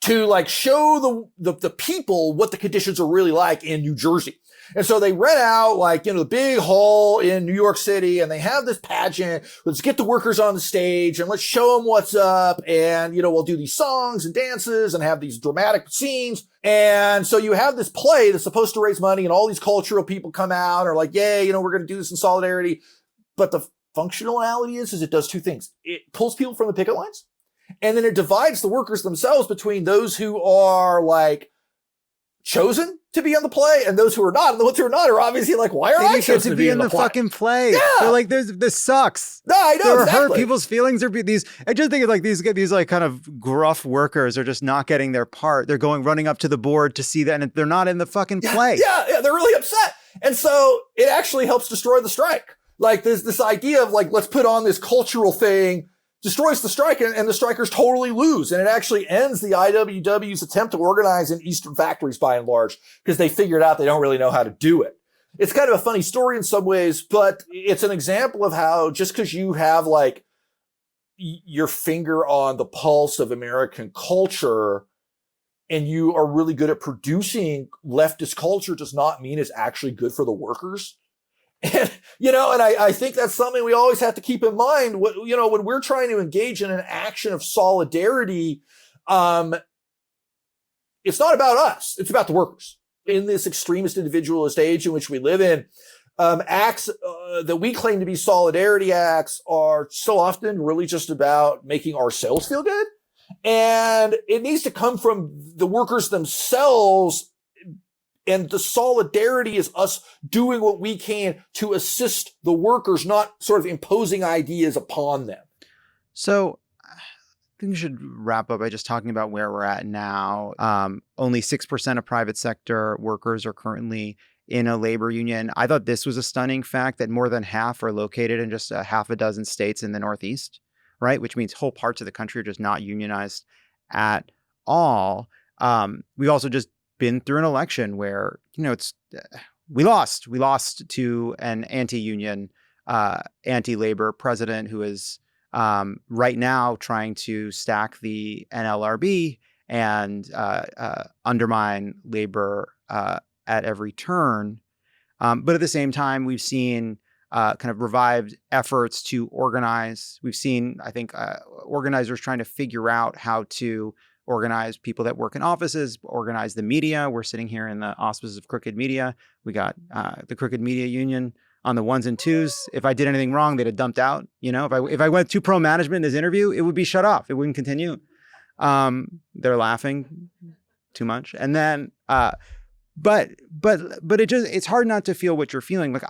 to show the people what the conditions are really like in New Jersey. And so they rent out the big hall in New York City and they have this pageant. Let's get the workers on the stage and let's show them what's up. And, we'll do these songs and dances and have these dramatic scenes. And so you have this play that's supposed to raise money and all these cultural people come out and are yay, we're going to do this in solidarity. But the functionality is it does two things. It pulls people from the picket lines And then it divides the workers themselves between those who are like chosen to be on the play and those who are not. And the ones who are not are obviously like, why are I chosen to be in the play? fucking play? Yeah. They're like, this sucks. No, I know, They're exactly. hurt. People's feelings are these. I just think like these like kind of gruff workers are just not getting their part. They're running up to the board to see that, and they're not in the fucking play. Yeah, they're really upset. And so it actually helps destroy the strike. Like there's this idea of like, let's put on this cultural thing, destroys the strike, and the strikers totally lose. And it actually ends the IWW's attempt to organize in Eastern factories by and large, because they figured out they don't really know how to do it. It's kind of a funny story in some ways, but it's an example of how just because you have like your finger on the pulse of American culture and you are really good at producing leftist culture does not mean it's actually good for the workers. And, and I think that's something we always have to keep in mind. When we're trying to engage in an action of solidarity, it's not about us. It's about the workers. In this extremist individualist age in which we live in, acts that we claim to be solidarity acts are so often really just about making ourselves feel good. And it needs to come from the workers themselves. And the solidarity is us doing what we can to assist the workers, not sort of imposing ideas upon them. So I think we should wrap up by just talking about where we're at now. Only 6% of private sector workers are currently in a labor union. I thought this was a stunning fact that more than half are located in just a half a dozen states in the Northeast, right? Which means whole parts of the country are just not unionized at all. We've also just been through an election where, we lost to an anti-union, anti-labor president who is right now trying to stack the NLRB and undermine labor at every turn. But at the same time, we've seen kind of revived efforts to organize. We've seen, I think, organizers trying to figure out how to organize people that work in offices, organize the media. We're sitting here in the auspices of Crooked Media. We got the Crooked Media Union on the ones and twos. If I did anything wrong, they'd have dumped out. If I went too pro management in this interview, it would be shut off. It wouldn't continue. They're laughing too much. And then, but it's hard not to feel what you're feeling. Like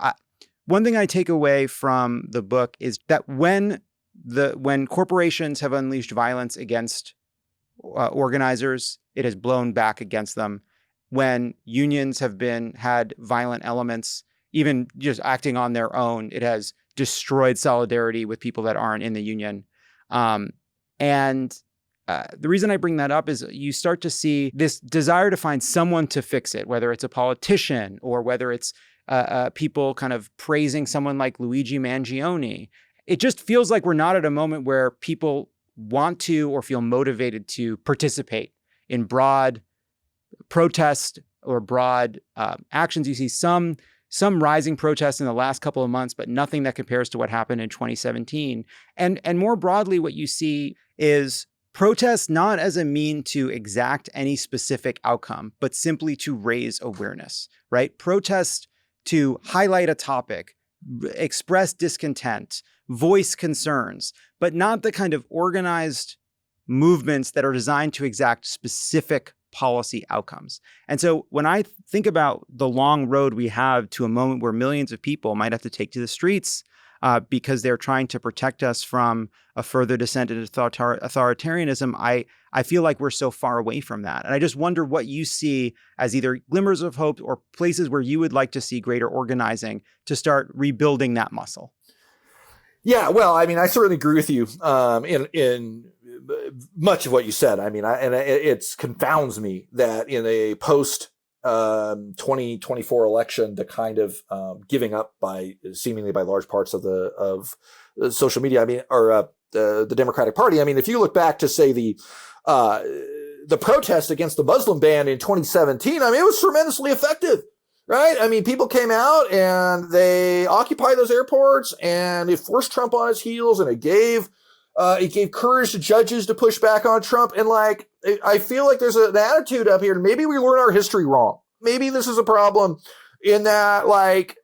one thing I take away from the book is that when corporations have unleashed violence against organizers, it has blown back against them. When unions have had violent elements, even just acting on their own, it has destroyed solidarity with people that aren't in the union. And the reason I bring that up is you start to see this desire to find someone to fix it, whether it's a politician or whether it's people kind of praising someone like Luigi Mangione. It just feels like we're not at a moment where people want to or feel motivated to participate in broad protest or broad actions. You see some rising protests in the last couple of months, but nothing that compares to what happened in 2017. And more broadly, what you see is protests not as a mean to exact any specific outcome, but simply to raise awareness, right? Protest to highlight a topic, express discontent, voice concerns, but not the kind of organized movements that are designed to exact specific policy outcomes. And so when I think about the long road we have to a moment where millions of people might have to take to the streets because they're trying to protect us from a further descent into authoritarianism, I feel like we're so far away from that. And I just wonder what you see as either glimmers of hope or places where you would like to see greater organizing to start rebuilding that muscle. Yeah, well, I mean, I certainly agree with you in much of what you said. I mean, it confounds me that in a post 2024 election, the kind of giving up seemingly by large parts of the social media, I mean, or the Democratic Party. I mean, if you look back to say the protest against the Muslim ban in 2017, I mean, it was tremendously effective. Right? I mean, people came out and they occupied those airports and it forced Trump on his heels, and it gave courage to judges to push back on Trump. And like, I feel like there's an attitude up here. Maybe we learn our history wrong. Maybe this is a problem in that, like,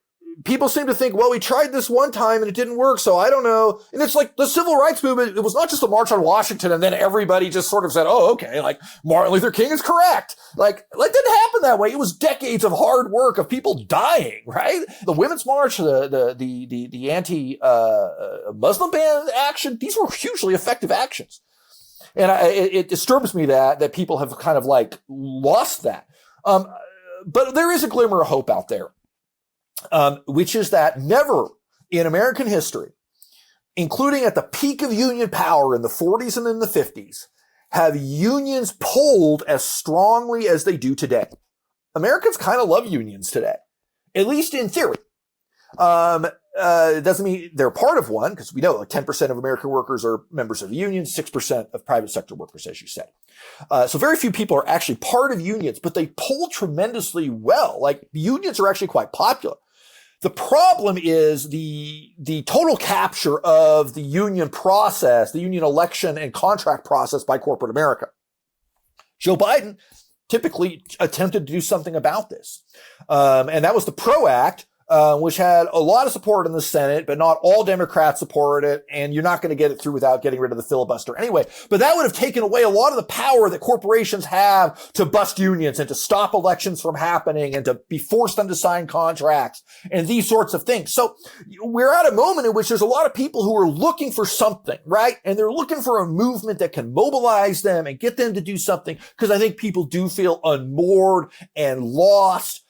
people seem to think, well, we tried this one time and it didn't work, so I don't know. And it's like the civil rights movement, it was not just a march on Washington and then everybody just sort of said, oh, okay, like Martin Luther King is correct. Like, it didn't happen that way. It was decades of hard work of people dying, right? The Women's March, the anti-Muslim ban action, these were hugely effective actions. And it disturbs me that people have kind of like lost that. But there is a glimmer of hope out there. Which is that never in American history, including at the peak of union power in the 40s and in the 50s, have unions pulled as strongly as they do today. Americans kind of love unions today, at least in theory. It doesn't mean they're part of one, because we know like 10% of American workers are members of unions, 6% of private sector workers, as you said. So very few people are actually part of unions, but they pull tremendously well. Like, unions are actually quite popular. The problem is the total capture of the union process, the union election and contract process by corporate America. Joe Biden typically attempted to do something about this. And that was the PRO Act, which had a lot of support in the Senate, but not all Democrats supported it. And you're not going to get it through without getting rid of the filibuster anyway. But that would have taken away a lot of the power that corporations have to bust unions and to stop elections from happening and to be forced them to sign contracts and these sorts of things. So we're at a moment in which there's a lot of people who are looking for something, right? And they're looking for a movement that can mobilize them and get them to do something, because I think people do feel unmoored and lost.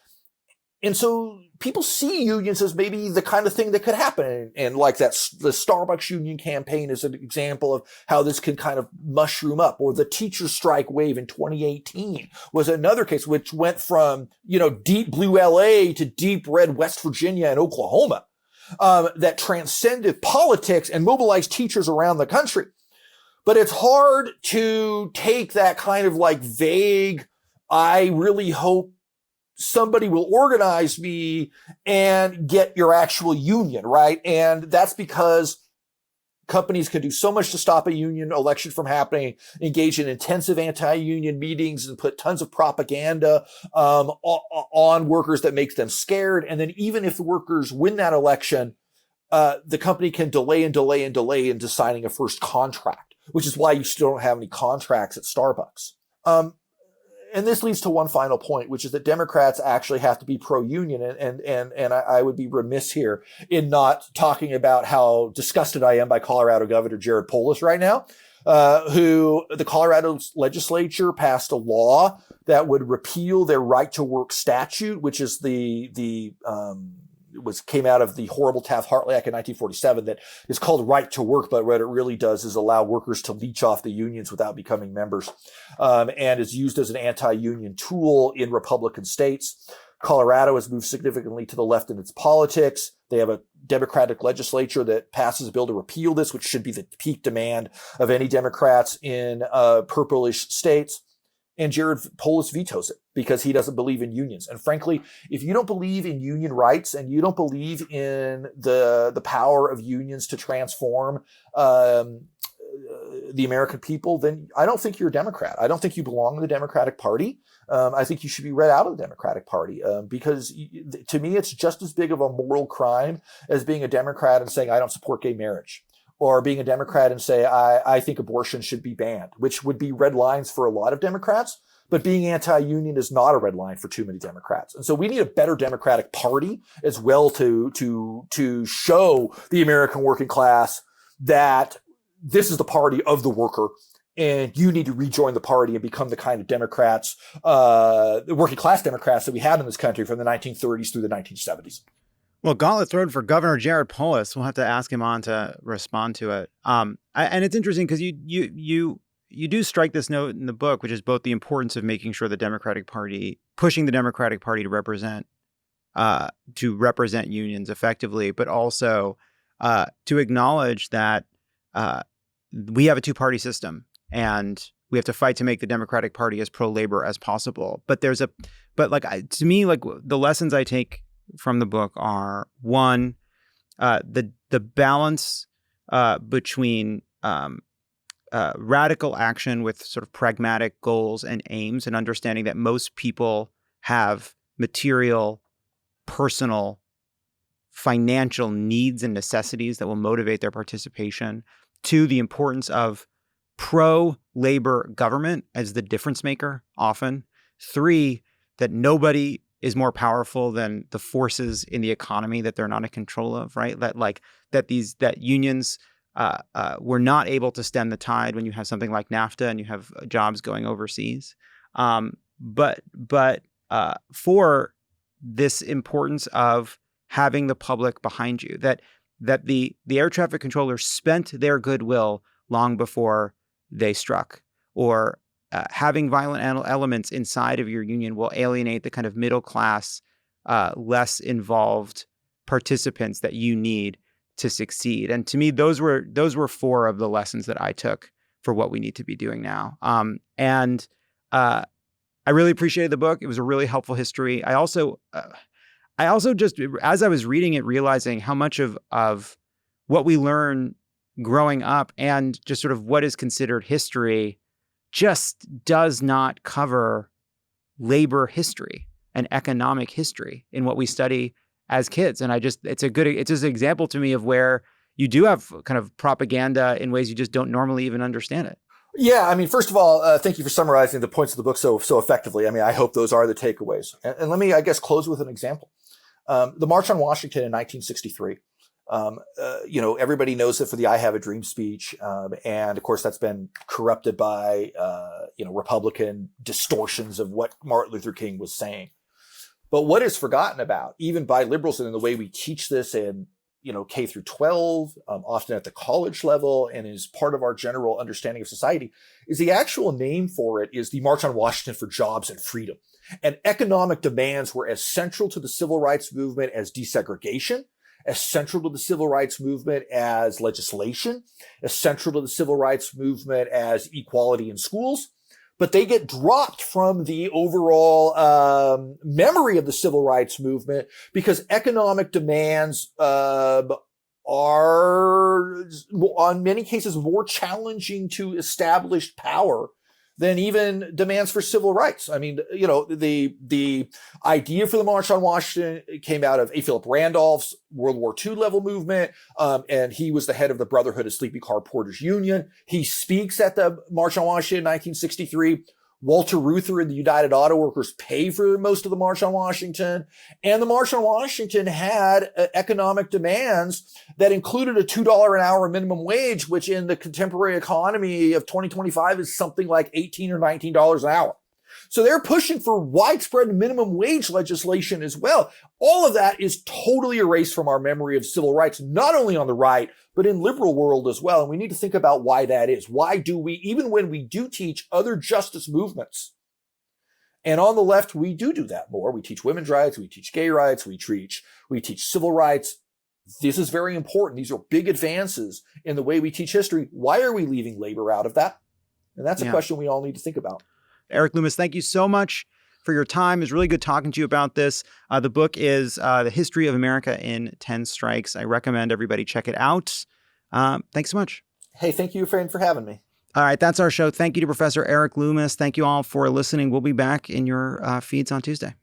And so people see unions as maybe the kind of thing that could happen. And like the Starbucks union campaign is an example of how this can kind of mushroom up. Or the teacher strike wave in 2018 was another case, which went from, deep blue LA to deep red West Virginia and Oklahoma, that transcended politics and mobilized teachers around the country. But it's hard to take that kind of like vague, I really hope somebody will organize me and get your actual union, right? And that's because companies can do so much to stop a union election from happening, engage in intensive anti-union meetings and put tons of propaganda on workers that makes them scared. And then even if the workers win that election, the company can delay into signing a first contract, which is why you still don't have any contracts at Starbucks. And this leads to one final point, which is that Democrats actually have to be pro-union. And I would be remiss here in not talking about how disgusted I am by Colorado Governor Jared Polis right now, who the Colorado legislature passed a law that would repeal their right to work statute, which is came out of the horrible Taft-Hartley Act in 1947 that is called right to work, but what it really does is allow workers to leech off the unions without becoming members, and is used as an anti-union tool in Republican states. Colorado has moved significantly to the left in its politics. They have a Democratic legislature that passes a bill to repeal this, which should be the peak demand of any Democrats in purplish states. And Jared Polis vetoes it because he doesn't believe in unions. And frankly, if you don't believe in union rights and you don't believe in the power of unions to transform the American people, then I don't think you're a Democrat. I don't think you belong in the Democratic Party. I think you should be read out of the Democratic Party because to me, it's just as big of a moral crime as being a Democrat and saying, I don't support gay marriage. Or being a Democrat and say, I think abortion should be banned, which would be red lines for a lot of Democrats. But being anti-union is not a red line for too many Democrats. And so we need a better Democratic Party as well to show the American working class that this is the party of the worker. And you need to rejoin the party and become the kind of Democrats, the working class Democrats that we had in this country from the 1930s through the 1970s. Well, gauntlet thrown for Governor Jared Polis. We'll have to ask him on to respond to it. And it's interesting because you do strike this note in the book, which is both the importance of making sure the Democratic Party, pushing the Democratic Party to represent unions effectively, but also to acknowledge that we have a two-party system and we have to fight to make the Democratic Party as pro-labor as possible. But to me, the lessons I take from the book are one, the balance between radical action with sort of pragmatic goals and aims, and understanding that most people have material, personal, financial needs and necessities that will motivate their participation. 2, the importance of pro-labor government as the difference maker often. 3, that nobody is more powerful than the forces in the economy that they're not in control of, right? That unions were not able to stem the tide when you have something like NAFTA and you have jobs going overseas. But for this importance of having the public behind you, that the air traffic controllers spent their goodwill long before they struck, or having violent elements inside of your union will alienate the kind of middle class, less involved participants that you need to succeed. And to me, those were 4 of the lessons that I took for what we need to be doing now. I really appreciated the book. It was a really helpful history. I also just, as I was reading it, realizing how much of what we learn growing up and just sort of what is considered history just does not cover labor history and economic history in what we study as kids. And it's just an example to me of where you do have kind of propaganda in ways you just don't normally even understand it. Yeah, I mean, first of all, thank you for summarizing the points of the book so effectively. I mean, I hope those are the takeaways. And let me, I guess, close with an example. The March on Washington in 1963. Everybody knows it for the I Have a Dream speech. And of course, that's been corrupted by, Republican distortions of what Martin Luther King was saying. But what is forgotten about, even by liberals and in the way we teach this in, K through 12, often at the college level, and is part of our general understanding of society, is the actual name for it is the March on Washington for Jobs and Freedom. And economic demands were as central to the civil rights movement as desegregation, as central to the civil rights movement as legislation, as central to the civil rights movement as equality in schools. But they get dropped from the overall memory of the civil rights movement because economic demands are, on many cases, more challenging to established power than even demands for civil rights. I mean, the idea for the March on Washington came out of A. Philip Randolph's World War II level movement, and he was the head of the Brotherhood of Sleeping Car Porters Union. He speaks at the March on Washington in 1963. Walter Reuther and the United Auto Workers pay for most of the March on Washington. And the March on Washington had economic demands that included a $2 an hour minimum wage, which in the contemporary economy of 2025 is something like $18 or $19 an hour. So they're pushing for widespread minimum wage legislation as well. All of that is totally erased from our memory of civil rights, not only on the right, but in liberal world as well. And we need to think about why that is. Why do we, even when we do teach other justice movements, and on the left, we do that more. We teach women's rights, we teach gay rights, we teach civil rights. This is very important. These are big advances in the way we teach history. Why are we leaving labor out of that? And that's a question we all need to think about. Erik Loomis, thank you so much for your time. It's really good talking to you about this. The book is The History of America in 10 Strikes. I recommend everybody check it out. Thanks so much. Hey, thank you, friend, for having me. All right, that's our show. Thank you to Professor Erik Loomis. Thank you all for listening. We'll be back in your feeds on Tuesday.